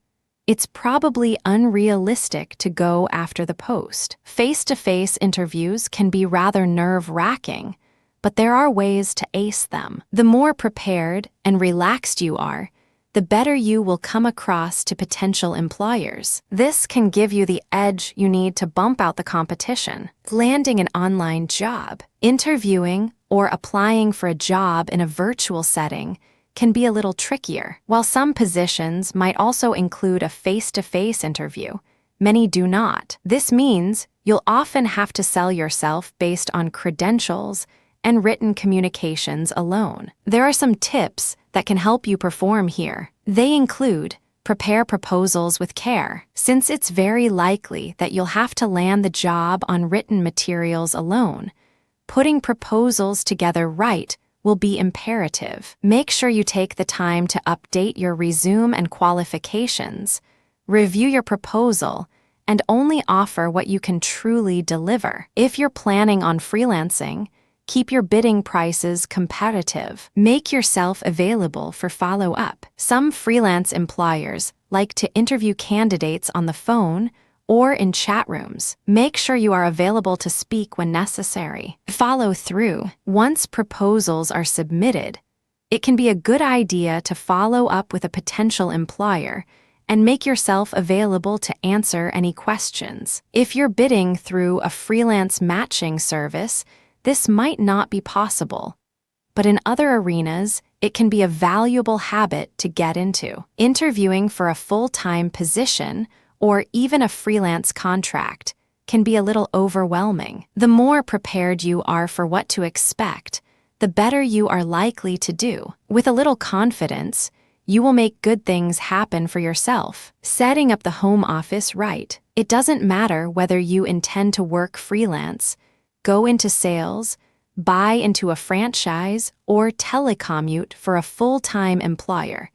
it's probably unrealistic to go after the post. Face-to-face interviews can be rather nerve-wracking, but there are ways to ace them. The more prepared and relaxed you are, the better you will come across to potential employers. This can give you the edge you need to bump out the competition. Landing an online job, interviewing, or applying for a job in a virtual setting can be a little trickier. While some positions might also include a face-to-face interview, many do not. This means you'll often have to sell yourself based on credentials and written communications alone. There are some tips that can help you perform here. They include: prepare proposals with care. Since it's very likely that you'll have to land the job on written materials alone, putting proposals together right will be imperative. Make sure you take the time to update your resume and qualifications, review your proposal, and only offer what you can truly deliver. If you're planning on freelancing, keep your bidding prices competitive. Make yourself available for follow-up. Some freelance employers like to interview candidates on the phone or in chat rooms. Make sure you are available to speak when necessary. Follow through. Once proposals are submitted, it can be a good idea to follow up with a potential employer and make yourself available to answer any questions. If you're bidding through a freelance matching service, this might not be possible, but in other arenas, it can be a valuable habit to get into. Interviewing for a full-time position or even a freelance contract can be a little overwhelming. The more prepared you are for what to expect, the better you are likely to do. With a little confidence, you will make good things happen for yourself. Setting up the home office right. It doesn't matter whether you intend to work freelance, go into sales, buy into a franchise, or telecommute for a full-time employer.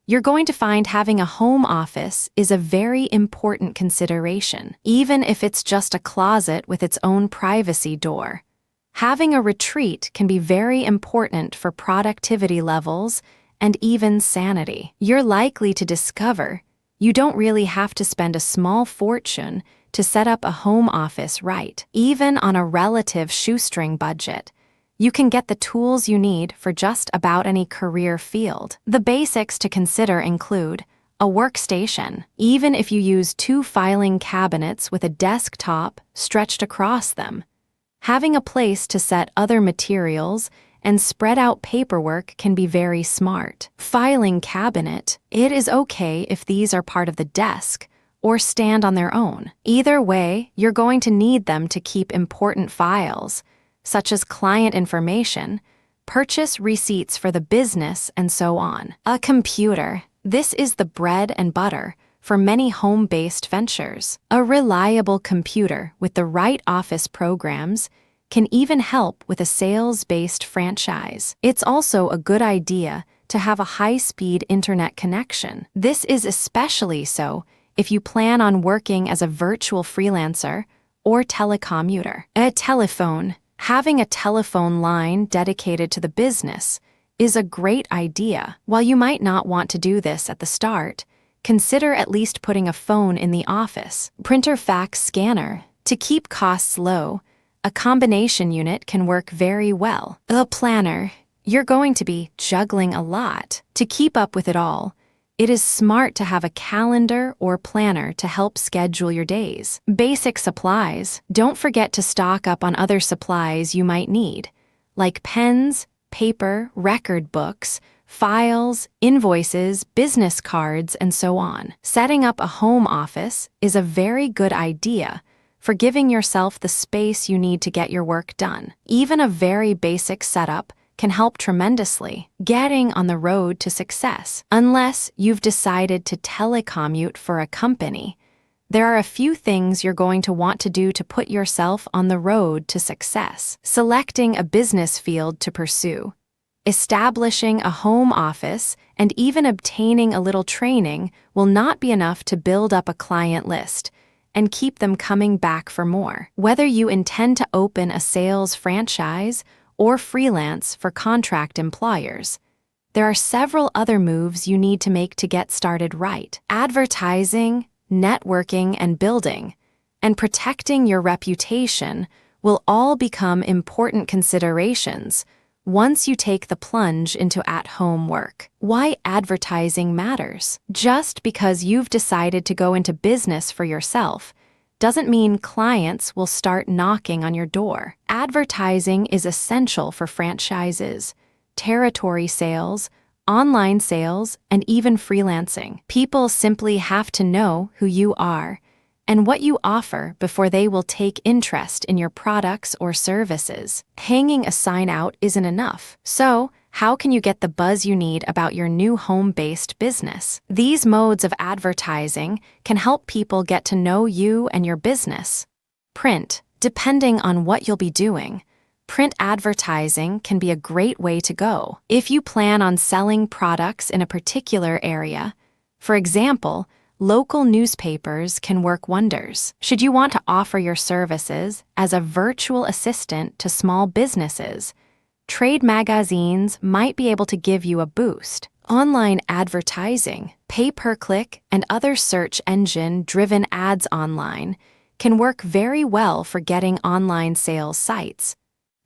You're going to find having a home office is a very important consideration, even if it's just a closet with its own privacy door. Having a retreat can be very important for productivity levels and even sanity. You're likely to discover you don't really have to spend a small fortune to set up a home office right. Even on a relative shoestring budget, you can get the tools you need for just about any career field. The basics to consider include a workstation, even if you use 2 filing cabinets with a desktop stretched across them. Having a place to set other materials and spread out paperwork can be very smart. Filing cabinet, it is okay if these are part of the desk or stand on their own. Either way, you're going to need them to keep important files, such as client information, purchase receipts for the business, and so on. A computer. This is the bread and butter for many home-based ventures. A reliable computer with the right office programs can even help with a sales-based franchise. It's also a good idea to have a high-speed internet connection. This is especially so if you plan on working as a virtual freelancer or telecommuter. A telephone. Having a telephone line dedicated to the business is a great idea. While you might not want to do this at the start, consider at least putting a phone in the office. Printer fax scanner. To keep costs low, a combination unit can work very well. A planner. You're going to be juggling a lot. To keep up with it all, it is smart to have a calendar or planner to help schedule your days. Basic supplies. Don't forget to stock up on other supplies you might need, like pens, paper, record books, files, invoices, business cards, and so on. Setting up a home office is a very good idea for giving yourself the space you need to get your work done. Even a very basic setup can help tremendously. Getting on the road to success. Unless you've decided to telecommute for a company, there are a few things you're going to want to do to put yourself on the road to success. Selecting a business field to pursue, establishing a home office, and even obtaining a little training will not be enough to build up a client list and keep them coming back for more. Whether you intend to open a sales franchise or freelance for contract employers, there are several other moves you need to make to get started right. Advertising, networking, and building, and protecting your reputation will all become important considerations once you take the plunge into at-home work. Why advertising matters. Just because you've decided to go into business for yourself doesn't mean clients will start knocking on your door. Advertising is essential for franchises, territory sales, online sales, and even freelancing. People simply have to know who you are and what you offer before they will take interest in your products or services. Hanging a sign out isn't enough. So, how can you get the buzz you need about your new home-based business? These modes of advertising can help people get to know you and your business. Print. Depending on what you'll be doing, print advertising can be a great way to go. If you plan on selling products in a particular area, for example, local newspapers can work wonders. Should you want to offer your services as a virtual assistant to small businesses, trade magazines might be able to give you a boost. Online advertising, pay-per-click, and other search engine-driven ads online can work very well for getting online sales sites,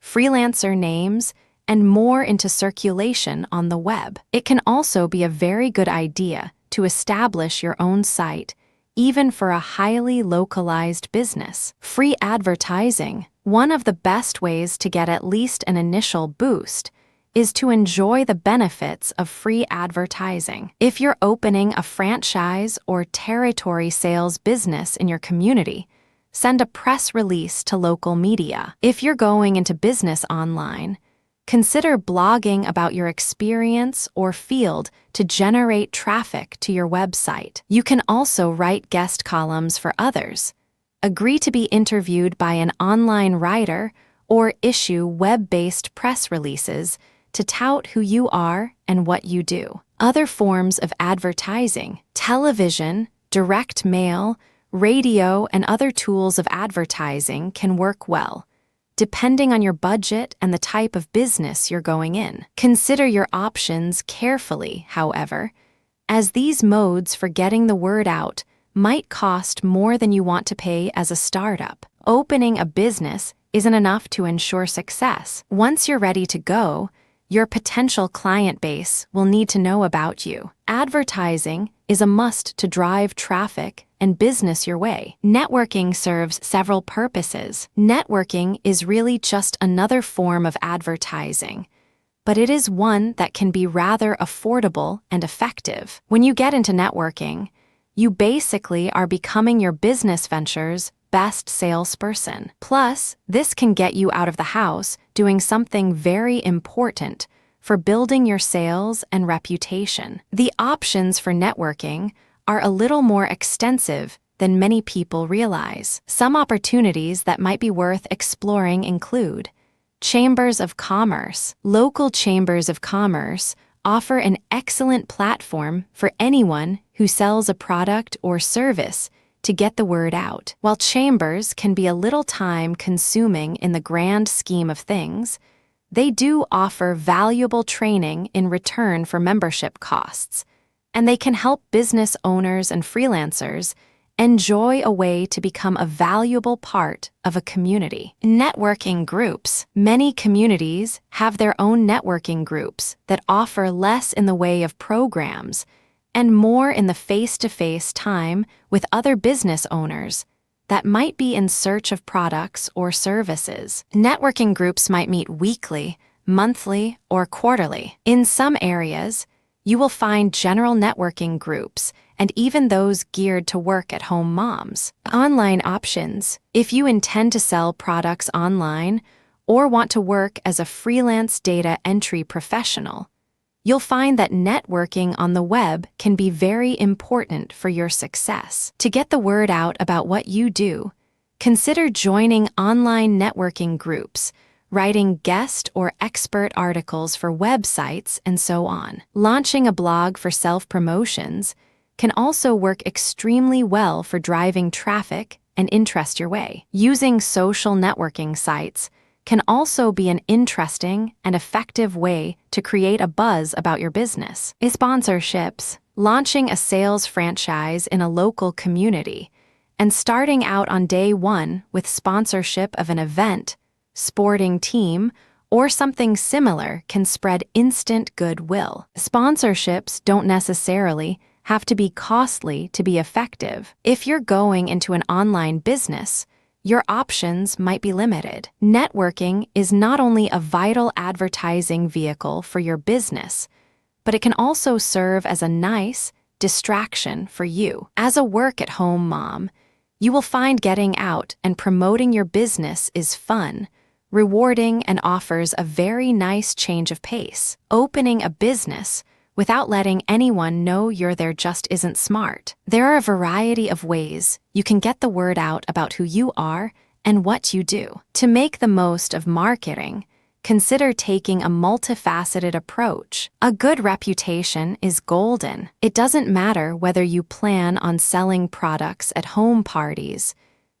freelancer names, and more into circulation on the web. It can also be a very good idea to establish your own site, even for a highly localized business. Free advertising. One of the best ways to get at least an initial boost is to enjoy the benefits of free advertising. If you're opening a franchise or territory sales business in your community, send a press release to local media. If you're going into business online, consider blogging about your experience or field to generate traffic to your website. You can also write guest columns for others, agree to be interviewed by an online writer, or issue web-based press releases to tout who you are and what you do. Other forms of advertising, television, direct mail, radio, and other tools of advertising can work well, depending on your budget and the type of business you're going in. Consider your options carefully, however, as these modes for getting the word out might cost more than you want to pay as a startup. Opening a business isn't enough to ensure success. Once you're ready to go, your potential client base will need to know about you. Advertising is a must to drive traffic and business your way. Networking serves several purposes. Networking is really just another form of advertising, but it is one that can be rather affordable and effective. When you get into networking, you basically are becoming your business venture's best salesperson. Plus, this can get you out of the house doing something very important for building your sales and reputation. The options for networking are a little more extensive than many people realize. Some opportunities that might be worth exploring include chambers of commerce. Local chambers of commerce offer an excellent platform for anyone who sells a product or service to get the word out. While chambers can be a little time-consuming in the grand scheme of things, they do offer valuable training in return for membership costs, and they can help business owners and freelancers enjoy a way to become a valuable part of a community. Networking groups. Many communities have their own networking groups that offer less in the way of programs and more in the face-to-face time with other business owners that might be in search of products or services. Networking groups might meet weekly, monthly, or quarterly. In some areas, you will find general networking groups and even those geared to work-at-home moms. Online options. If you intend to sell products online or want to work as a freelance data entry professional, you'll find that networking on the web can be very important for your success. To get the word out about what you do, consider joining online networking groups, writing guest or expert articles for websites, and so on. Launching a blog for self-promotions can also work extremely well for driving traffic and interest your way. Using social networking sites can also be an interesting and effective way to create a buzz about your business. Sponsorships. Launching a sales franchise in a local community and starting out on day one with sponsorship of an event, sporting team, or something similar can spread instant goodwill. Sponsorships don't necessarily have to be costly to be effective. If you're going into an online business, your options might be limited. Networking is not only a vital advertising vehicle for your business, but it can also serve as a nice distraction for you. As a work-at-home mom, you will find getting out and promoting your business is fun, rewarding, and offers a very nice change of pace. Opening a business without letting anyone know you're there just isn't smart. There are a variety of ways you can get the word out about who you are and what you do. To make the most of marketing, consider taking a multifaceted approach. A good reputation is golden. It doesn't matter whether you plan on selling products at home parties,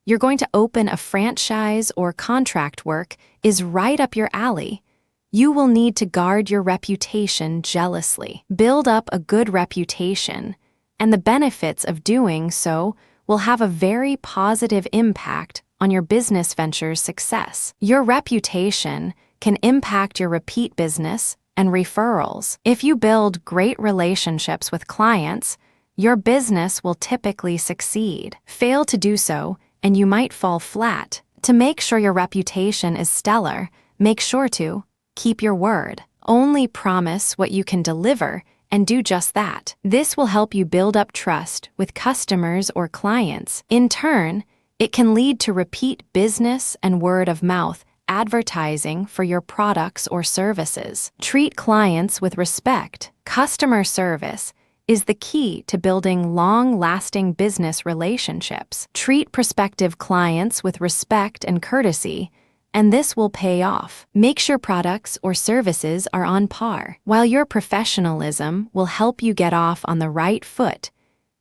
you're going to open a franchise, or contract work is right up your alley. You will need to guard your reputation jealously. Build up a good reputation, and the benefits of doing so will have a very positive impact on your business venture's success. Your reputation can impact your repeat business and referrals. If you build great relationships with clients, your business will typically succeed. Fail to do so, and you might fall flat. To make sure your reputation is stellar, make sure to keep your word. Only promise what you can deliver and do just that. This will help you build up trust with customers or clients. In turn, it can lead to repeat business and word-of-mouth advertising for your products or services. Treat clients with respect. Customer service is the key to building long-lasting business relationships. Treat prospective clients with respect and courtesy, and this will pay off. Make sure products or services are on par. While your professionalism will help you get off on the right foot,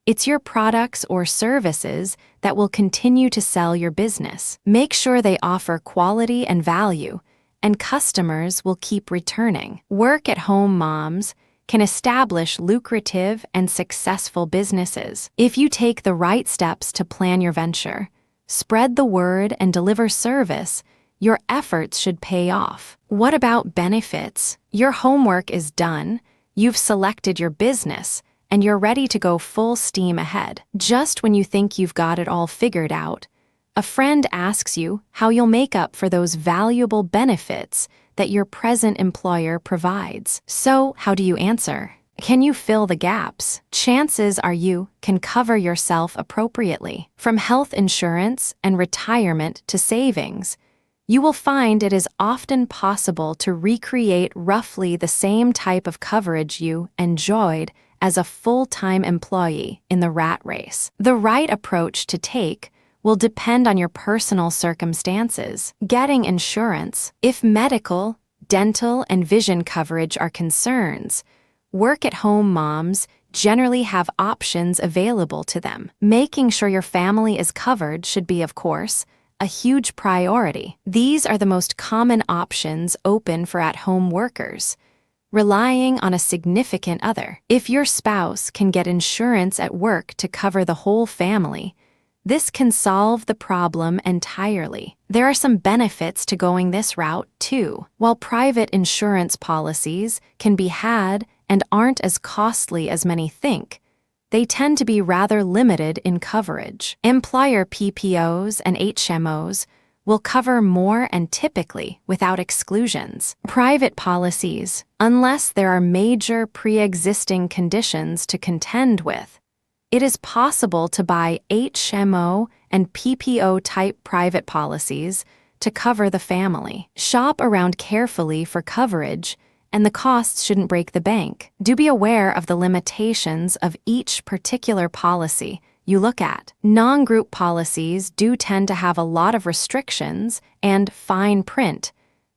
it's your products or services that will continue to sell your business. Make sure they offer quality and value, and customers will keep returning. Work-at-home moms can establish lucrative and successful businesses. If you take the right steps to plan your venture, spread the word, and deliver service, your efforts should pay off. What about benefits? Your homework is done, you've selected your business, and you're ready to go full steam ahead. Just when you think you've got it all figured out, a friend asks you how you'll make up for those valuable benefits that your present employer provides. So, how do you answer? Can you fill the gaps? Chances are you can cover yourself appropriately. From health insurance and retirement to savings, you will find it is often possible to recreate roughly the same type of coverage you enjoyed as a full-time employee in the rat race. The right approach to take will depend on your personal circumstances. Getting insurance, if medical, dental, and vision coverage are concerns, work-at-home moms generally have options available to them. Making sure your family is covered should be, of course, a huge priority. These are the most common options open for at-home workers. Relying on a significant other. If your spouse can get insurance at work to cover the whole family, this can solve the problem entirely. There are some benefits to going this route, too. While private insurance policies can be had and aren't as costly as many think, they tend to be rather limited in coverage. Employer PPOs and HMOs will cover more and typically without exclusions. Private policies, unless there are major pre-existing conditions to contend with, it is possible to buy HMO and PPO-type private policies to cover the family. Shop around carefully for coverage, and the costs shouldn't break the bank. Do be aware of the limitations of each particular policy you look at. Non-group policies do tend to have a lot of restrictions and fine print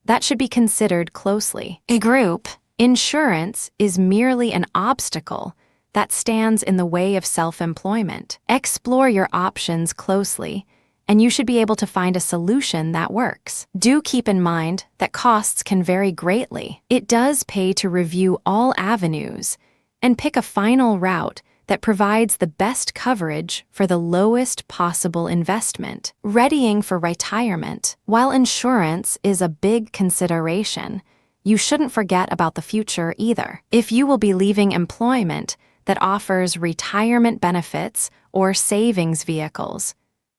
that should be considered closely. A group insurance is merely an obstacle that stands in the way of self-employment. Explore your options closely, and you should be able to find a solution that works. Do keep in mind that costs can vary greatly. It does pay to review all avenues and pick a final route that provides the best coverage for the lowest possible investment. Readying for retirement. While insurance is a big consideration, you shouldn't forget about the future either. If you will be leaving employment that offers retirement benefits or savings vehicles,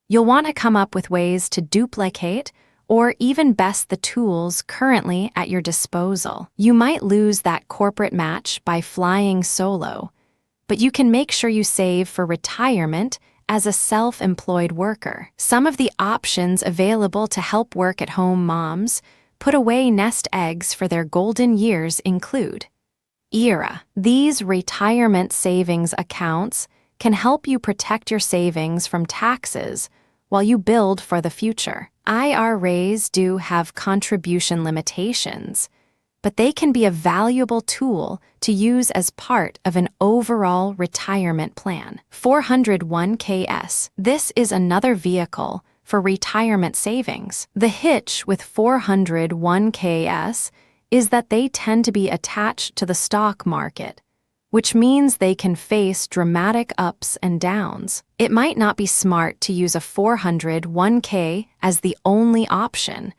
you'll want to come up with ways to duplicate or even best the tools currently at your disposal. You might lose that corporate match by flying solo, but you can make sure you save for retirement as a self-employed worker. Some of the options available to help work-at-home moms put away nest eggs for their golden years include IRA. These retirement savings accounts can help you protect your savings from taxes while you build for the future. IRAs do have contribution limitations, but they can be a valuable tool to use as part of an overall retirement plan. 401ks. This is another vehicle for retirement savings. The hitch with 401ks is that they tend to be attached to the stock market, which means they can face dramatic ups and downs. It might not be smart to use a 401k as the only option,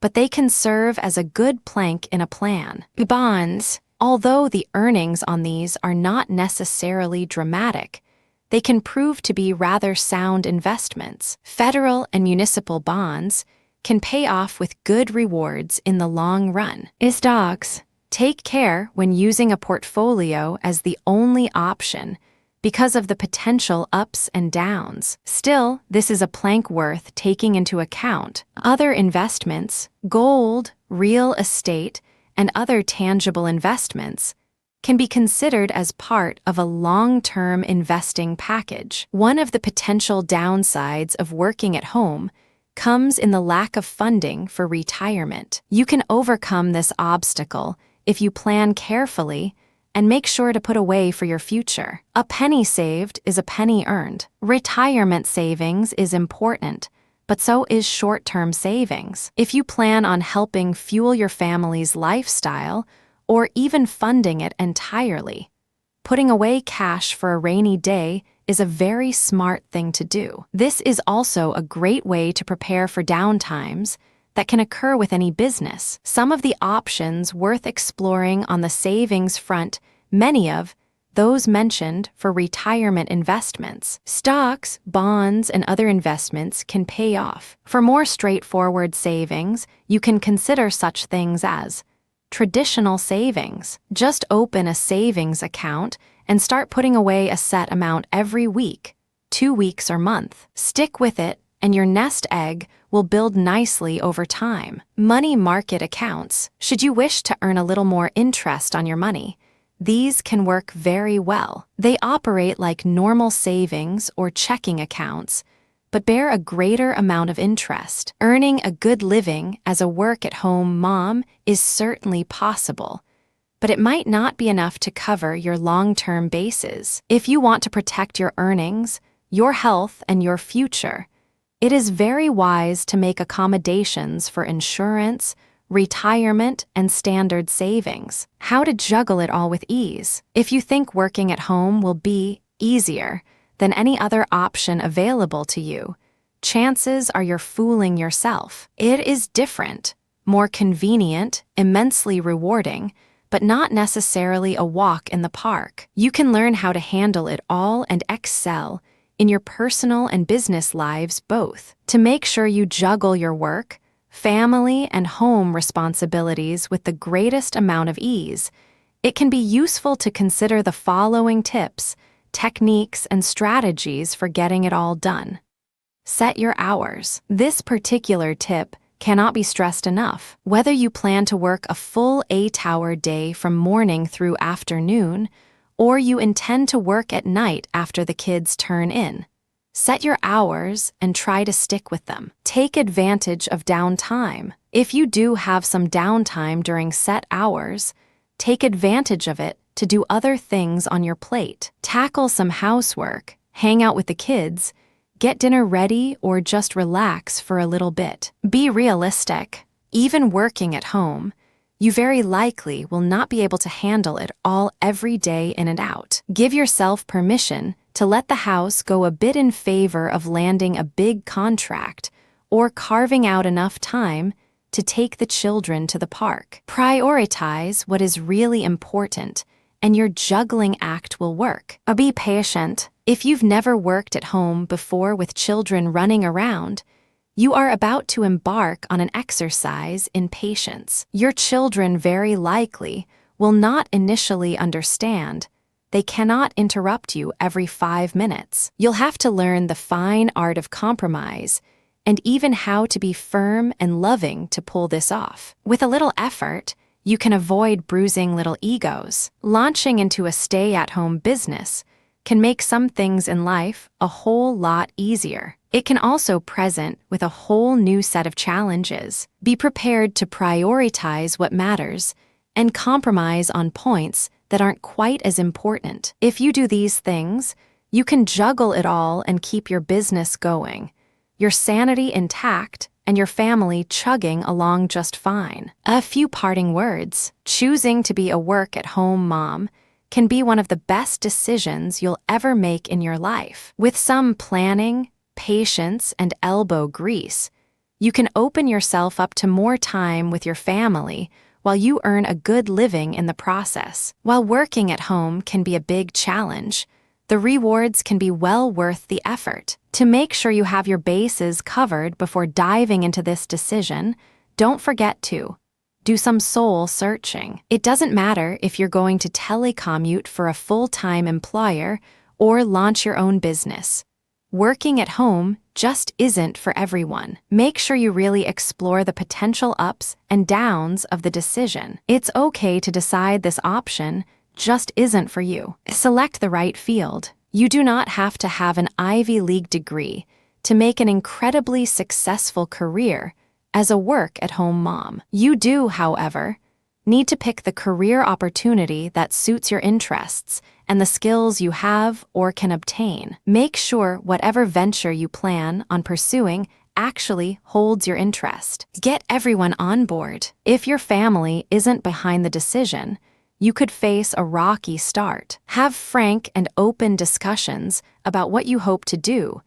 but they can serve as a good plank in a plan. Bonds. Although the earnings on these are not necessarily dramatic, they can prove to be rather sound investments. Federal and municipal bonds can pay off with good rewards in the long run. Stocks. Take care when using a portfolio as the only option because of the potential ups and downs. Still, this is a plank worth taking into account. Other investments, gold, real estate, and other tangible investments can be considered as part of a long-term investing package. One of the potential downsides of working at home comes in the lack of funding for retirement. You can overcome this obstacle if you plan carefully and make sure to put away for your future. A penny saved is a penny earned. Retirement savings is important, but so is short-term savings. If you plan on helping fuel your family's lifestyle or even funding it entirely, putting away cash for a rainy day is a very smart thing to do. This is also a great way to prepare for downtimes that can occur with any business. Some of the options worth exploring on the savings front, many of those mentioned for retirement investments. Stocks, bonds, and other investments can pay off. For more straightforward savings, you can consider such things as traditional savings. Just open a savings account and start putting away a set amount every week, 2 weeks or month. Stick with it, and your nest egg will build nicely over time. Money market accounts. Should you wish to earn a little more interest on your money, these can work very well. They operate like normal savings or checking accounts, but bear a greater amount of interest. Earning a good living as a work-at-home mom is certainly possible, but it might not be enough to cover your long-term bases. If you want to protect your earnings, your health, and your future, it is very wise to make accommodations for insurance, retirement, and standard savings. How to juggle it all with ease. If you think working at home will be easier than any other option available to you, chances are you're fooling yourself. It is different, more convenient, immensely rewarding, but not necessarily a walk in the park. You can learn how to handle it all and excel in your personal and business lives both. To make sure you juggle your work, family, and home responsibilities with the greatest amount of ease, it can be useful to consider the following tips, techniques, and strategies for getting it all done. Set your hours. This particular tip cannot be stressed enough. Whether you plan to work a full 8-hour day from morning through afternoon, or you intend to work at night after the kids turn in, set your hours and try to stick with them. Take advantage of downtime. If you do have some downtime during set hours, take advantage of it to do other things on your plate. Tackle some housework, hang out with the kids, get dinner ready, or just relax for a little bit. Be realistic. Even working at home, you very likely will not be able to handle it all every day in and out. Give yourself permission to let the house go a bit in favor of landing a big contract or carving out enough time to take the children to the park. Prioritize what is really important, and your juggling act will work. Be patient. If you've never worked at home before with children running around, you are about to embark on an exercise in patience. Your children very likely will not initially understand. They cannot interrupt you every 5 minutes. You'll have to learn the fine art of compromise and even how to be firm and loving to pull this off. With a little effort, you can avoid bruising little egos. Launching into a stay-at-home business can make some things in life a whole lot easier. It can also present with a whole new set of challenges. Be prepared to prioritize what matters and compromise on points that aren't quite as important. If you do these things, you can juggle it all and keep your business going, your sanity intact, and your family chugging along just fine. A few parting words. Choosing to be a work-at-home mom can be one of the best decisions you'll ever make in your life. With some planning, patience, and elbow grease, you can open yourself up to more time with your family while you earn a good living in the process. While working at home can be a big challenge, the rewards can be well worth the effort. To make sure you have your bases covered before diving into this decision, don't forget to do some soul searching. It doesn't matter if you're going to telecommute for a full-time employer or launch your own business. Working at home just isn't for everyone. Make sure you really explore the potential ups and downs of the decision. It's okay to decide this option just isn't for you. Select the right field. You do not have to have an Ivy League degree to make an incredibly successful career as a work-at-home mom. You do, however, need to pick the career opportunity that suits your interests and the skills you have or can obtain. Make sure whatever venture you plan on pursuing actually holds your interest. Get everyone on board. If your family isn't behind the decision, you could face a rocky start. Have frank and open discussions about what you hope to do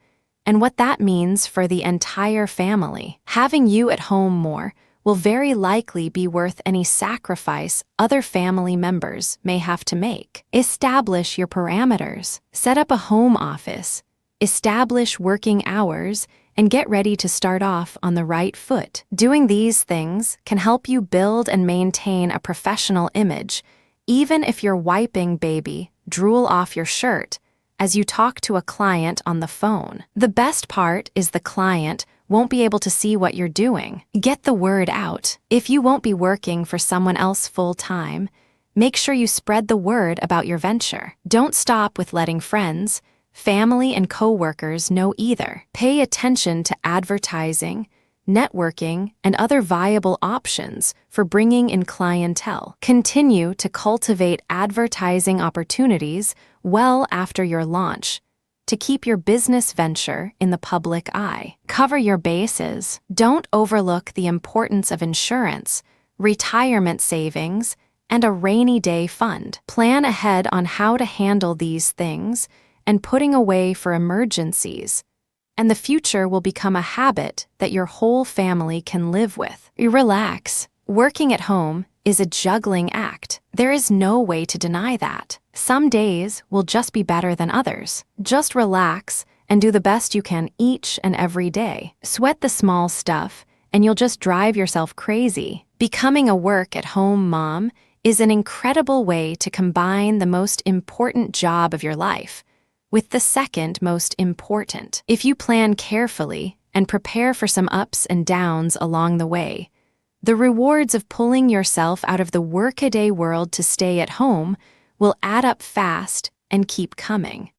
and what that means for the entire family. Having you at home more will very likely be worth any sacrifice other family members may have to make. Establish your parameters. Set up a home office. Establish working hours and get ready to start off on the right foot. Doing these things can help you build and maintain a professional image, even if you're wiping baby drool off your shirt as you talk to a client on the phone. The best part is the client won't be able to see what you're doing. Get the word out. If you won't be working for someone else full-time, make sure you spread the word about your venture. Don't stop with letting friends, family, and coworkers know either. Pay attention to advertising, networking, and other viable options for bringing in clientele. Continue to cultivate advertising opportunities well after your launch to keep your business venture in the public eye. Cover your bases. Don't overlook the importance of insurance, retirement savings, and a rainy day fund. Plan ahead on how to handle these things and putting away for emergencies, and the future will become a habit that your whole family can live with. Relax. Working at home is a juggling act. There is no way to deny that. Some days will just be better than others. Just relax and do the best you can each and every day. Sweat the small stuff, and you'll just drive yourself crazy. Becoming a work-at-home mom is an incredible way to combine the most important job of your life with the second most important. If you plan carefully and prepare for some ups and downs along the way, the rewards of pulling yourself out of the workaday world to stay at home will add up fast and keep coming.